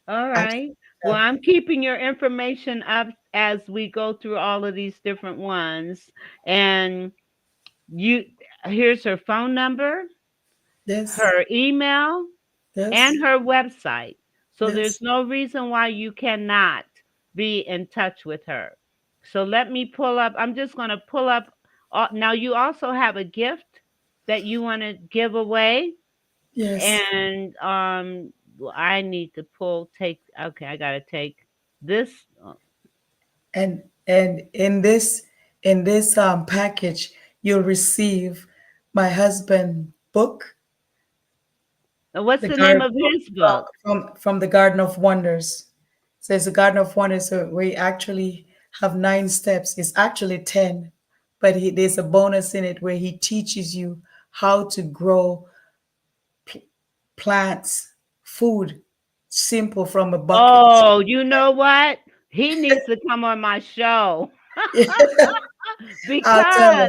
Speaker 2: All right. Well,
Speaker 3: Absolutely.
Speaker 2: I'm keeping your information up as we go through all of these different ones. And you, here's her phone number,
Speaker 3: Yes,
Speaker 2: her email,
Speaker 3: yes,
Speaker 2: and her website. So there's
Speaker 3: yes,
Speaker 2: no reason why you cannot be in touch with her. So let me pull up. I'm just going to pull up. Now, you also have a gift that you want to give away.
Speaker 3: yes.
Speaker 2: And well, I need to okay, I got to take this. uh,
Speaker 3: And in this package, you'll receive my husband book,
Speaker 2: What's
Speaker 3: the
Speaker 2: the name
Speaker 3: garden
Speaker 2: of his book?
Speaker 3: from the Garden of Wonders. So it's the Garden of Wonders. So we actually have 9 steps. It's actually 10, but there's a bonus in it where he teaches you how to grow plants, food, simple from a bucket.
Speaker 2: Oh, you know what? He needs to come on my show.
Speaker 3: I'll tell
Speaker 2: Because
Speaker 3: him.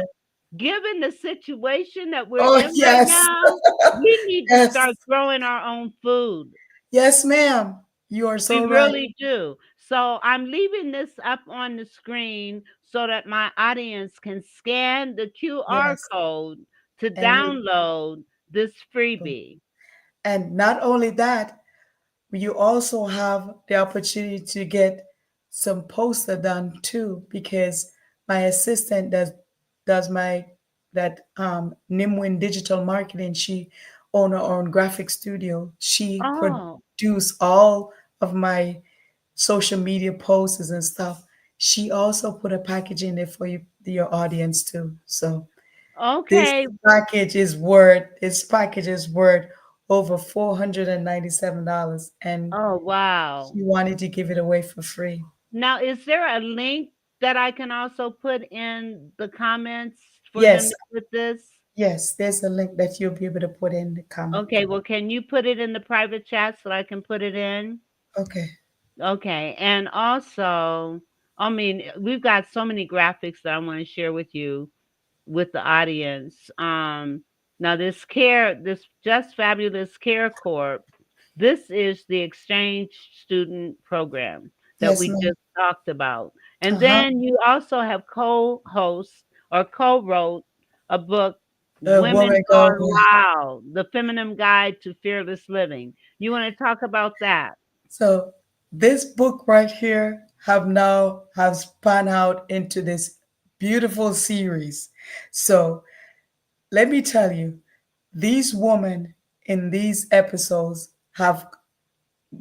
Speaker 2: given the situation that we're
Speaker 3: Oh
Speaker 2: in right
Speaker 3: yes,
Speaker 2: now, we need to
Speaker 3: yes,
Speaker 2: start growing our own food.
Speaker 3: yes, ma'am. You are so
Speaker 2: We
Speaker 3: right.
Speaker 2: really do. So I'm leaving this up on the screen so that my audience can scan the QR
Speaker 3: Yes,
Speaker 2: code to
Speaker 3: and you,
Speaker 2: download this freebie.
Speaker 3: and not only that, you also have the opportunity to get some poster done too, because my assistant does my that Nimwin digital marketing. She own her own graphic studio. She
Speaker 2: Oh,
Speaker 3: produce all of my social media posts and stuff. She also put a package in there for your audience too. So this
Speaker 2: okay.
Speaker 3: package is worth over $497, and
Speaker 2: Oh, wow.
Speaker 3: she wanted to give it away for free.
Speaker 2: Now, is there a link that I can also put in the comments for them
Speaker 3: Yes,
Speaker 2: to get this?
Speaker 3: yes, there's a link that you'll be able to put in the comment.
Speaker 2: Okay, well, can you put it in the private chat so I can put it in?
Speaker 3: Okay.
Speaker 2: Okay, and also, I mean, we've got so many graphics that I want to share with you, with the audience. Now this Just Fabulous Care Corp, this is the exchange student program that
Speaker 3: Yes,
Speaker 2: we
Speaker 3: ma'am.
Speaker 2: just talked about. And
Speaker 3: Uh-huh.
Speaker 2: then you also have co-host or co-wrote a book, Women
Speaker 3: Woman go.
Speaker 2: Gone Wild, The Feminine Guide to Fearless Living. You want to talk about that?
Speaker 3: So this book right here have spun out into this Beautiful series. So let me tell you, these women in these episodes have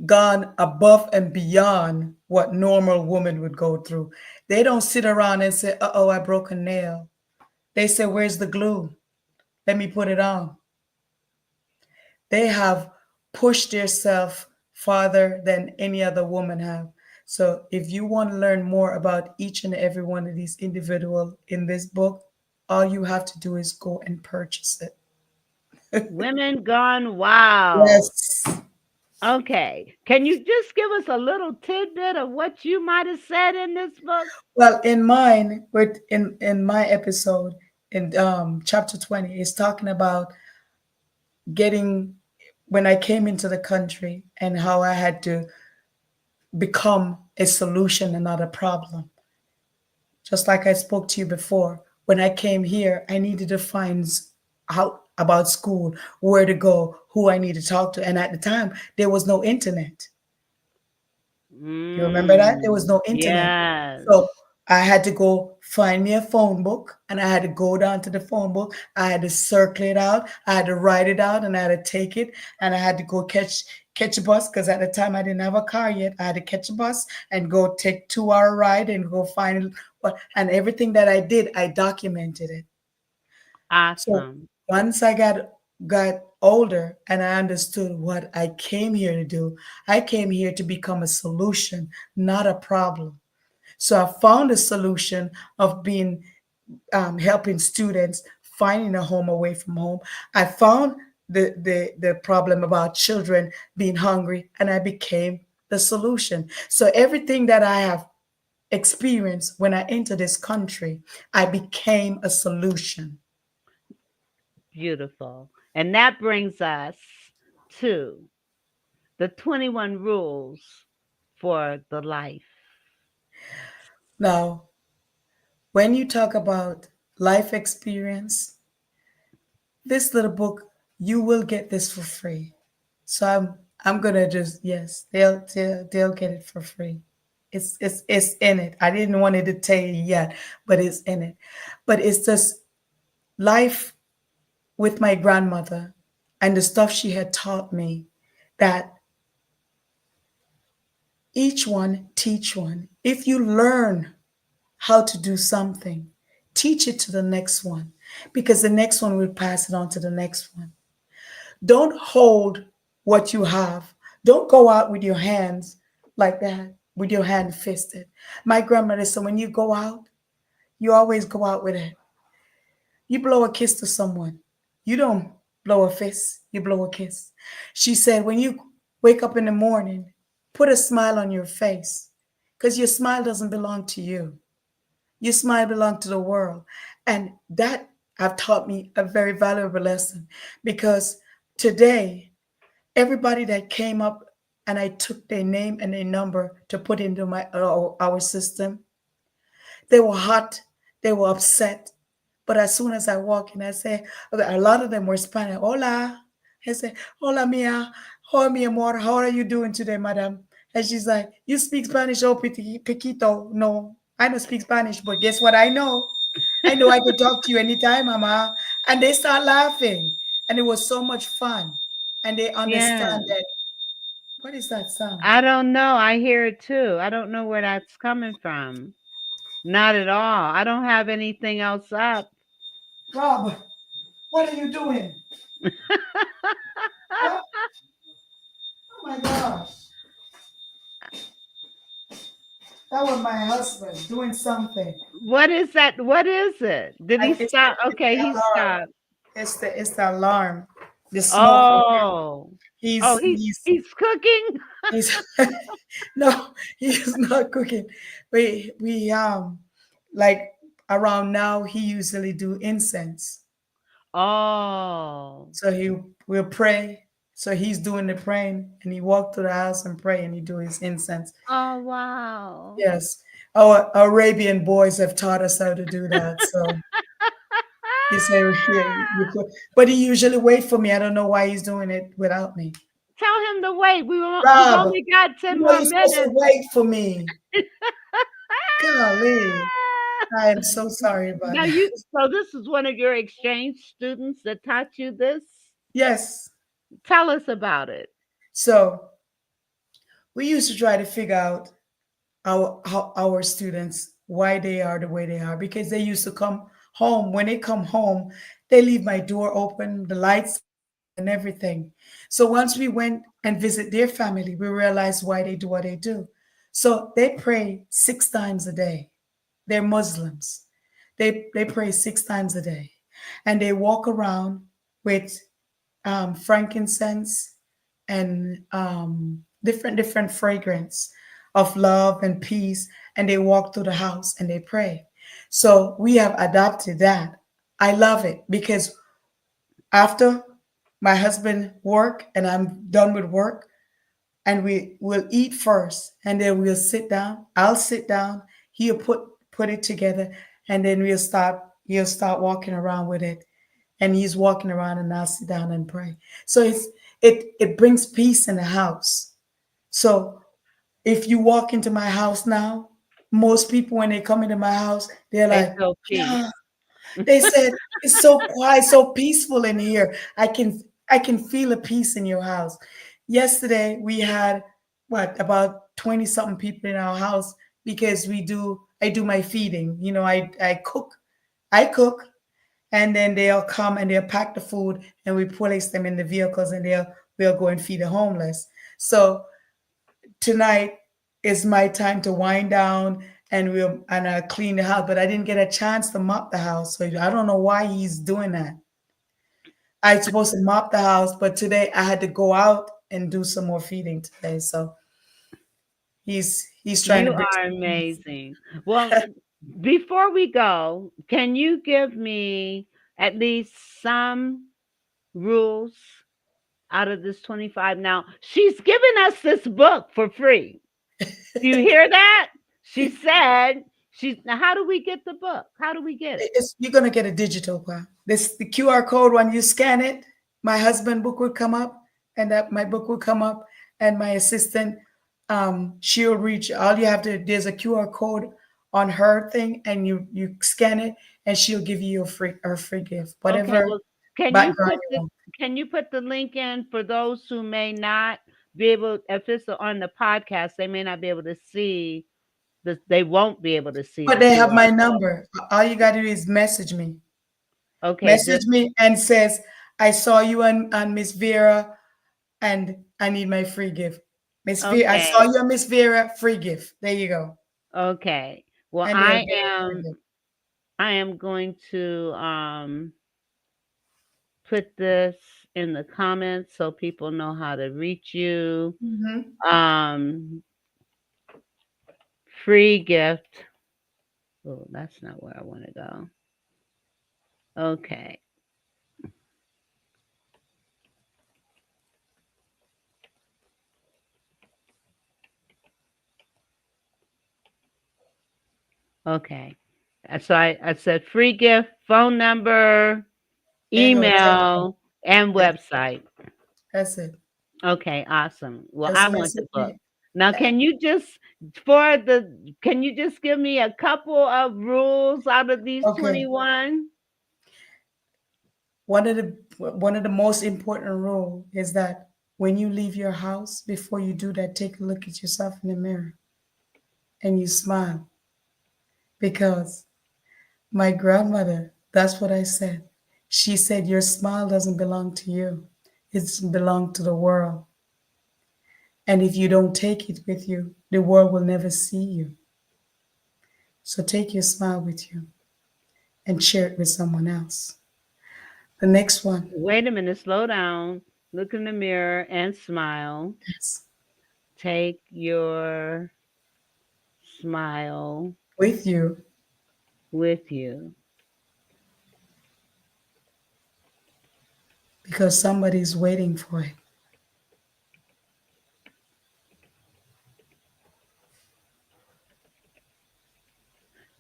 Speaker 3: gone above and beyond what normal women would go through. They don't sit around and say, "Uh oh, I broke a nail." They say, "Where's the glue? Let me put it on." They have pushed themselves farther than any other woman have. So if you want to learn more about each and every one of these individual in this book, all you have to do is go and purchase it.
Speaker 2: Women Gone Wild.
Speaker 3: Yes.
Speaker 2: Okay. Can you just give us a little tidbit of what you might have said in this book?
Speaker 3: Well, in mine, with in my episode in chapter 20, is talking about getting when I came into the country and how I had to become a solution and not a problem. Just like I spoke to you before, when I came here, I needed to find out about school, where to go, who I need to talk to. And at the time, there was no internet. You remember that? There was no internet.
Speaker 2: Yes.
Speaker 3: So I had to go find me a phone book and I had to go down to the phone book. I had to circle it out. I had to write it out and I had to take it and I had to go catch a bus because at the time I didn't have a car yet. I had to catch a bus and go take 2 hour ride and go find what and everything that I did, I documented it. So
Speaker 2: Awesome.
Speaker 3: once I got older and I understood what I came here to do, I came here to become a solution, not a problem. So I found a solution of being helping students finding a home away from home. I found the problem about children being hungry, and I became the solution. So everything that I have experienced when I entered this country, I became a solution.
Speaker 2: Beautiful. And that brings us to the 21 rules for the life.
Speaker 3: Now, when you talk about life experience, this little book, you will get this for free. So I'm gonna just yes, they'll get it for free. It's in it. I didn't want it to tell you yet, but it's in it. But it's just life with my grandmother and the stuff she had taught me that each one teach one. If you learn how to do something, teach it to the next one because the next one will pass it on to the next one. Don't hold what you have. Don't go out with your hands like that, with your hand fisted. My grandmother said, when you go out, you always go out with it. You blow a kiss to someone. You don't blow a fist, you blow a kiss. She said, when you wake up in the morning, put a smile on your face because your smile doesn't belong to you. Your smile belongs to the world. And that have taught me a very valuable lesson because today, everybody that came up and I took their name and their number to put into our system, they were hot, they were upset. But as soon as I walk in, I say, a lot of them were Spanish. Hola. I say, hola, mia. Hola, mi amor. How are you doing today, madam? And she's like, you speak Spanish? Oh, piquito. No, I don't speak Spanish, but guess what I know? I know I could talk to you anytime, mama. And they start laughing. And it was so much fun. And they
Speaker 2: Yeah.
Speaker 3: understand that. What is that sound?
Speaker 2: I don't know. I hear it too. I don't know where that's coming from. Not at all. I don't have anything else up.
Speaker 3: Rob, what are you doing? Huh? Oh my gosh. That was my husband doing something.
Speaker 2: What is that? What is it? Did he stop?
Speaker 3: It's
Speaker 2: Okay,
Speaker 3: the
Speaker 2: he
Speaker 3: alarm.
Speaker 2: stopped.
Speaker 3: It's the alarm. The smoke alarm.
Speaker 2: Oh. Oh,
Speaker 3: He's
Speaker 2: he's
Speaker 3: he's
Speaker 2: he's cooking?
Speaker 3: he's no, he's not cooking. We like around now he usually do incense.
Speaker 2: Oh.
Speaker 3: So he will pray. So he's doing the praying and he walked to the house and pray and he do his incense.
Speaker 2: Oh, wow.
Speaker 3: Yes. Our Arabian boys have taught us how to do that. So he said, yeah, you could. But he usually wait for me. I don't know why he's doing it without me.
Speaker 2: Tell him to wait. We've
Speaker 3: Rob,
Speaker 2: only got
Speaker 3: you
Speaker 2: 10
Speaker 3: know
Speaker 2: more
Speaker 3: you're supposed to
Speaker 2: minutes.
Speaker 3: wait for me. Golly. I am so sorry about
Speaker 2: Now
Speaker 3: that.
Speaker 2: so this is one of your exchange students that taught you this?
Speaker 3: Yes.
Speaker 2: Tell us about it.
Speaker 3: So we used to try to figure out our students why they are the way they are because they used to come home. When they come home, they leave my door open, the lights and everything. So once we went and visit their family, we realized why they do what they do. So they pray 6 times a day. They're Muslims. They pray 6 times a day, and they walk around with frankincense and different fragrance of love and peace, and they walk through the house and they pray. So we have adopted that. I love it because after my husband work and I'm done with work, and we will eat first and then we'll sit down. I'll sit down, he'll put it together, and then he'll start walking around with it, and he's walking around and I'll sit down and pray. So it brings peace in the house. So if you walk into my house now, most people when they come into my house, they're
Speaker 2: They
Speaker 3: like,
Speaker 2: feel peace.
Speaker 3: yeah. They said it's so quiet, so peaceful in here. I can feel a peace in your house. Yesterday we had what about 20 something people in our house because I do my feeding. I cook and then they'll come and they'll pack the food and we place them in the vehicles and we'll go and feed the homeless. So tonight is my time to wind down and clean the house, but I didn't get a chance to mop the house. So I don't know why he's doing that. I was supposed to mop the house, but today I had to go out and do some more feeding today. So he's trying to
Speaker 2: You
Speaker 3: bring
Speaker 2: are
Speaker 3: some peace.
Speaker 2: amazing. Well, before we go, can you give me at least some rules out of this 25? Now, she's given us this book for free. Do you hear that? She said she's now how do we get the book? How do we get it?
Speaker 3: You're gonna get a digital one. This the QR code when you scan it. My husband book will come up, and that my book will come up, and my assistant, she'll reach. All you have to there's a QR code on her thing, and you scan it, and she'll give you a free gift,
Speaker 2: Okay,
Speaker 3: whatever
Speaker 2: well, can you
Speaker 3: background
Speaker 2: put
Speaker 3: you
Speaker 2: the
Speaker 3: want.
Speaker 2: can you put the link in for those who may not be able if it's on the podcast, they may not be able to see they won't be able to see
Speaker 3: But
Speaker 2: the
Speaker 3: they have
Speaker 2: QR
Speaker 3: my
Speaker 2: code.
Speaker 3: number. All you gotta do is message me.
Speaker 2: Okay,
Speaker 3: Message
Speaker 2: just
Speaker 3: me and says, I saw you on Miss Vera and I need my free gift. Miss Vera, I saw
Speaker 2: okay.
Speaker 3: you on Miss Vera, free gift. There you go.
Speaker 2: Okay. Well,
Speaker 3: And they'll
Speaker 2: I
Speaker 3: get a free
Speaker 2: am
Speaker 3: gift.
Speaker 2: I am going to put this in the comments so people know how to reach you.
Speaker 3: Mhm.
Speaker 2: Um Free gift. Oh, that's not where I want to go. Okay. Okay. So I said free gift, phone number,
Speaker 3: There you go. Text.
Speaker 2: email, and
Speaker 3: Yeah,
Speaker 2: website.
Speaker 3: that's it.
Speaker 2: Okay, awesome. Well, I
Speaker 3: Just
Speaker 2: want the
Speaker 3: message
Speaker 2: book.
Speaker 3: me.
Speaker 2: Now,
Speaker 3: Uh,
Speaker 2: can you just give me a couple of rules out of these
Speaker 3: Okay.
Speaker 2: 21?
Speaker 3: One of the most important rule is that when you leave your house, before you do that, take a look at yourself in the mirror and you smile because my grandmother, that's what I said. She said, your smile doesn't belong to you, it's belong to the world. And if you don't take it with you, the world will never see you. So take your smile with you and share it with someone else. The next one,
Speaker 2: Wait a minute, slow down. Look in the mirror and smile.
Speaker 3: yes,
Speaker 2: Take your smile
Speaker 3: with you
Speaker 2: with you.
Speaker 3: because somebody's waiting for it.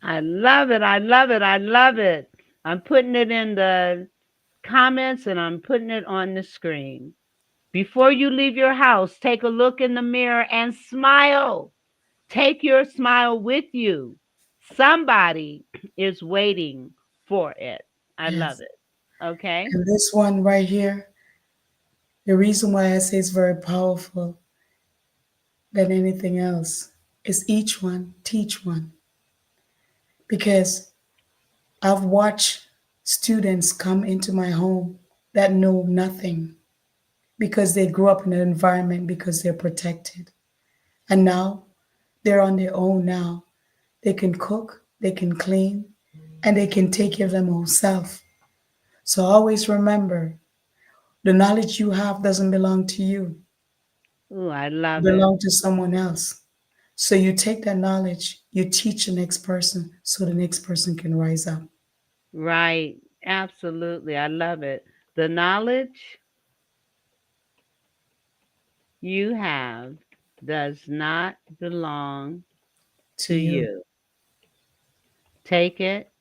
Speaker 2: I love it. I love it. I love it. I'm putting it in the comments and I'm putting it on the screen. Before you leave your house, take a look in the mirror and smile. Take your smile with you. Somebody is waiting for it. I love
Speaker 3: Yes.
Speaker 2: it. Okay.
Speaker 3: And this one right here, the reason why I say it's very powerful than anything else is each one teach one. Because I've watched students come into my home that know nothing because they grew up in an environment because they're protected. And now they're on their own now. They can cook, they can clean, and they can take care of their own self. So always remember the knowledge you have doesn't belong to you,
Speaker 2: Ooh, I
Speaker 3: it
Speaker 2: love it.
Speaker 3: belongs to someone else. So you take that knowledge, you teach the next person so the next person can rise up.
Speaker 2: Right. Absolutely. I love it. The knowledge you have does not belong
Speaker 3: To
Speaker 2: to
Speaker 3: you.
Speaker 2: you. Take it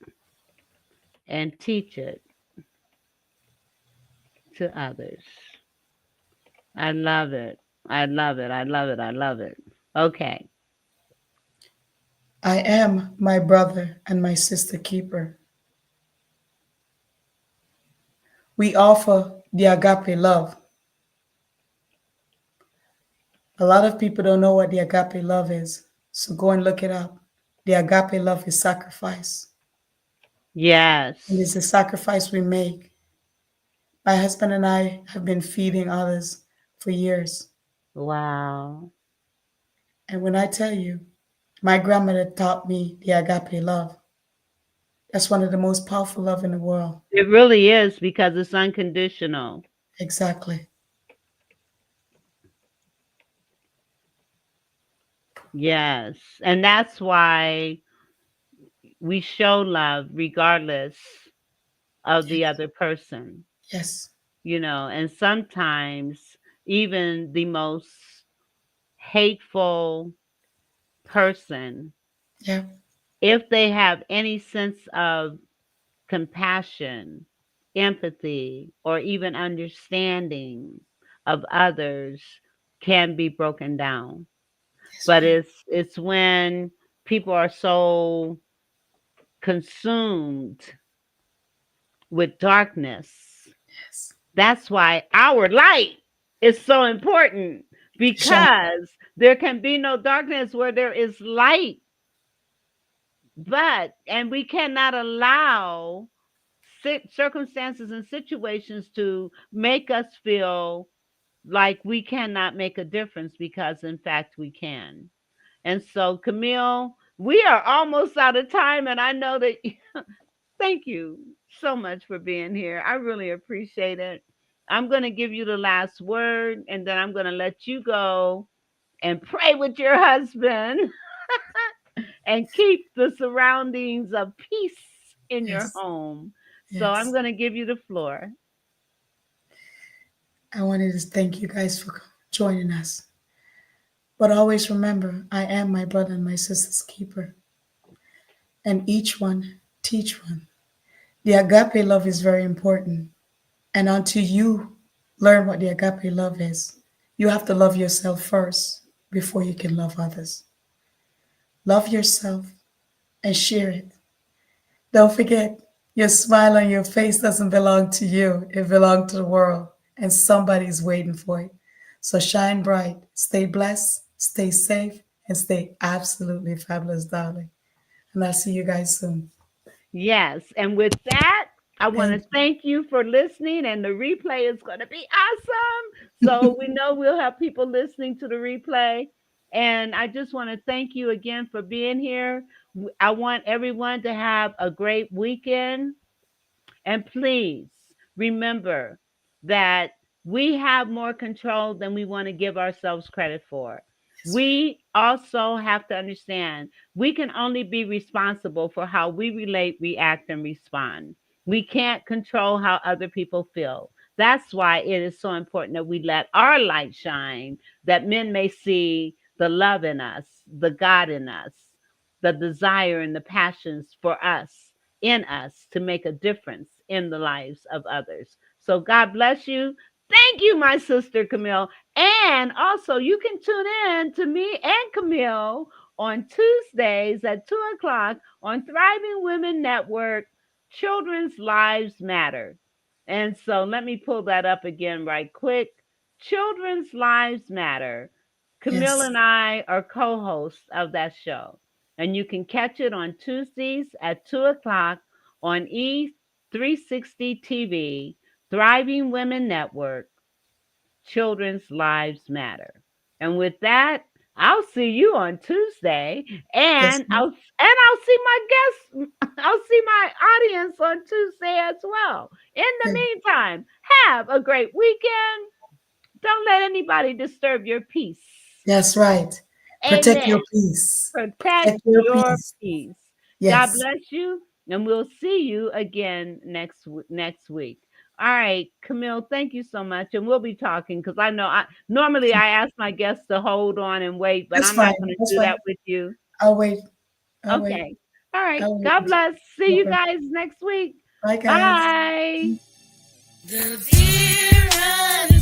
Speaker 2: and teach it to others. I love it. I love it. I love it. I love it. Okay.
Speaker 3: I am my brother and my sister keeper. We offer the agape love. A lot of people don't know what the agape love is. So go and look it up. The agape love is sacrifice.
Speaker 2: Yes.
Speaker 3: And it's a sacrifice we make. My husband and I have been feeding others for years.
Speaker 2: Wow.
Speaker 3: And when I tell you, my grandmother taught me the agape love. That's one of the most powerful love in the world.
Speaker 2: It really is because it's unconditional.
Speaker 3: Exactly.
Speaker 2: Yes. And that's why we show love regardless of the other person,
Speaker 3: Yes.
Speaker 2: and sometimes even the most hateful person,
Speaker 3: Yeah.
Speaker 2: if they have any sense of compassion, empathy, or even understanding of others, can be broken down.
Speaker 3: Yes,
Speaker 2: But
Speaker 3: ma'am.
Speaker 2: it's when people are so consumed with darkness.
Speaker 3: Yes.
Speaker 2: That's why our light is so important,
Speaker 3: Shine.
Speaker 2: because there can be no darkness where there is light. And we cannot allow circumstances and situations to make us feel like we cannot make a difference, because in fact we can. And so, Camille, we are almost out of time, and I know that thank you so much for being here. I really appreciate it. I'm going to give you the last word, and then I'm going to let you go and pray with your husband and keep the surroundings of peace in your
Speaker 3: Yes.
Speaker 2: home. So I'm
Speaker 3: Yes.
Speaker 2: going to give you the floor.
Speaker 3: I wanted to thank you guys for joining us. But always remember, I am my brother and my sister's keeper, and each one teach one. The agape love is very important. And until you learn what the agape love is, you have to love yourself first before you can love others. Love yourself and share it. Don't forget, your smile on your face doesn't belong to you, it belongs to the world, and somebody's waiting for it. So shine bright, stay blessed, stay safe, and stay absolutely fabulous, darling. And I'll see you guys soon.
Speaker 2: Yes. And with that, I want to
Speaker 3: Thank
Speaker 2: thank you for listening. And the replay is going to be awesome. So we know we'll have people listening to the replay. And I just want to thank you again for being here. I want everyone to have a great weekend. And please remember that we have more control than we want to give ourselves credit for.
Speaker 3: yes,
Speaker 2: We also have to understand we can only be responsible for how we relate, react, and respond. We can't control how other people feel. That's why it is so important that we let our light shine, that men may see the love in us, the God in us, the desire and the passions for us in us to make a difference in the lives of others. So God bless you. Thank you, my sister Camille. And also, you can tune in to me and Camille on Tuesdays at 2 o'clock on Thriving Women Network. Children's Lives Matter. And so let me pull that up again right quick. Children's Lives Matter. Camille
Speaker 3: Yes.
Speaker 2: and I are co hosts of that show. And you can catch it on Tuesdays at 2 o'clock on E360 TV, Thriving Women Network. Children's Lives Matter. And with that, I'll see you on Tuesday,
Speaker 3: Yes.
Speaker 2: and I'll see my guests. I'll see my audience on Tuesday as well. In the
Speaker 3: Yes.
Speaker 2: meantime, have a great weekend. Don't let anybody disturb your peace.
Speaker 3: That's right. Protect
Speaker 2: Amen.
Speaker 3: your peace.
Speaker 2: Protect
Speaker 3: Protect your
Speaker 2: your
Speaker 3: peace.
Speaker 2: peace. God
Speaker 3: Yes.
Speaker 2: bless you, and we'll see you again next week. All right, Camille, thank you so much, and we'll be talking because I know I normally I ask my guests to hold on and wait, but
Speaker 3: That's
Speaker 2: I'm not
Speaker 3: fine.
Speaker 2: going to
Speaker 3: That's
Speaker 2: do
Speaker 3: fine.
Speaker 2: that with you.
Speaker 3: I'll wait. I'll wait.
Speaker 2: Okay. All right.
Speaker 3: I'll
Speaker 2: God
Speaker 3: wait.
Speaker 2: bless. See you
Speaker 3: Okay.
Speaker 2: guys next week.
Speaker 3: Bye, guys.
Speaker 2: Bye.
Speaker 1: The Vera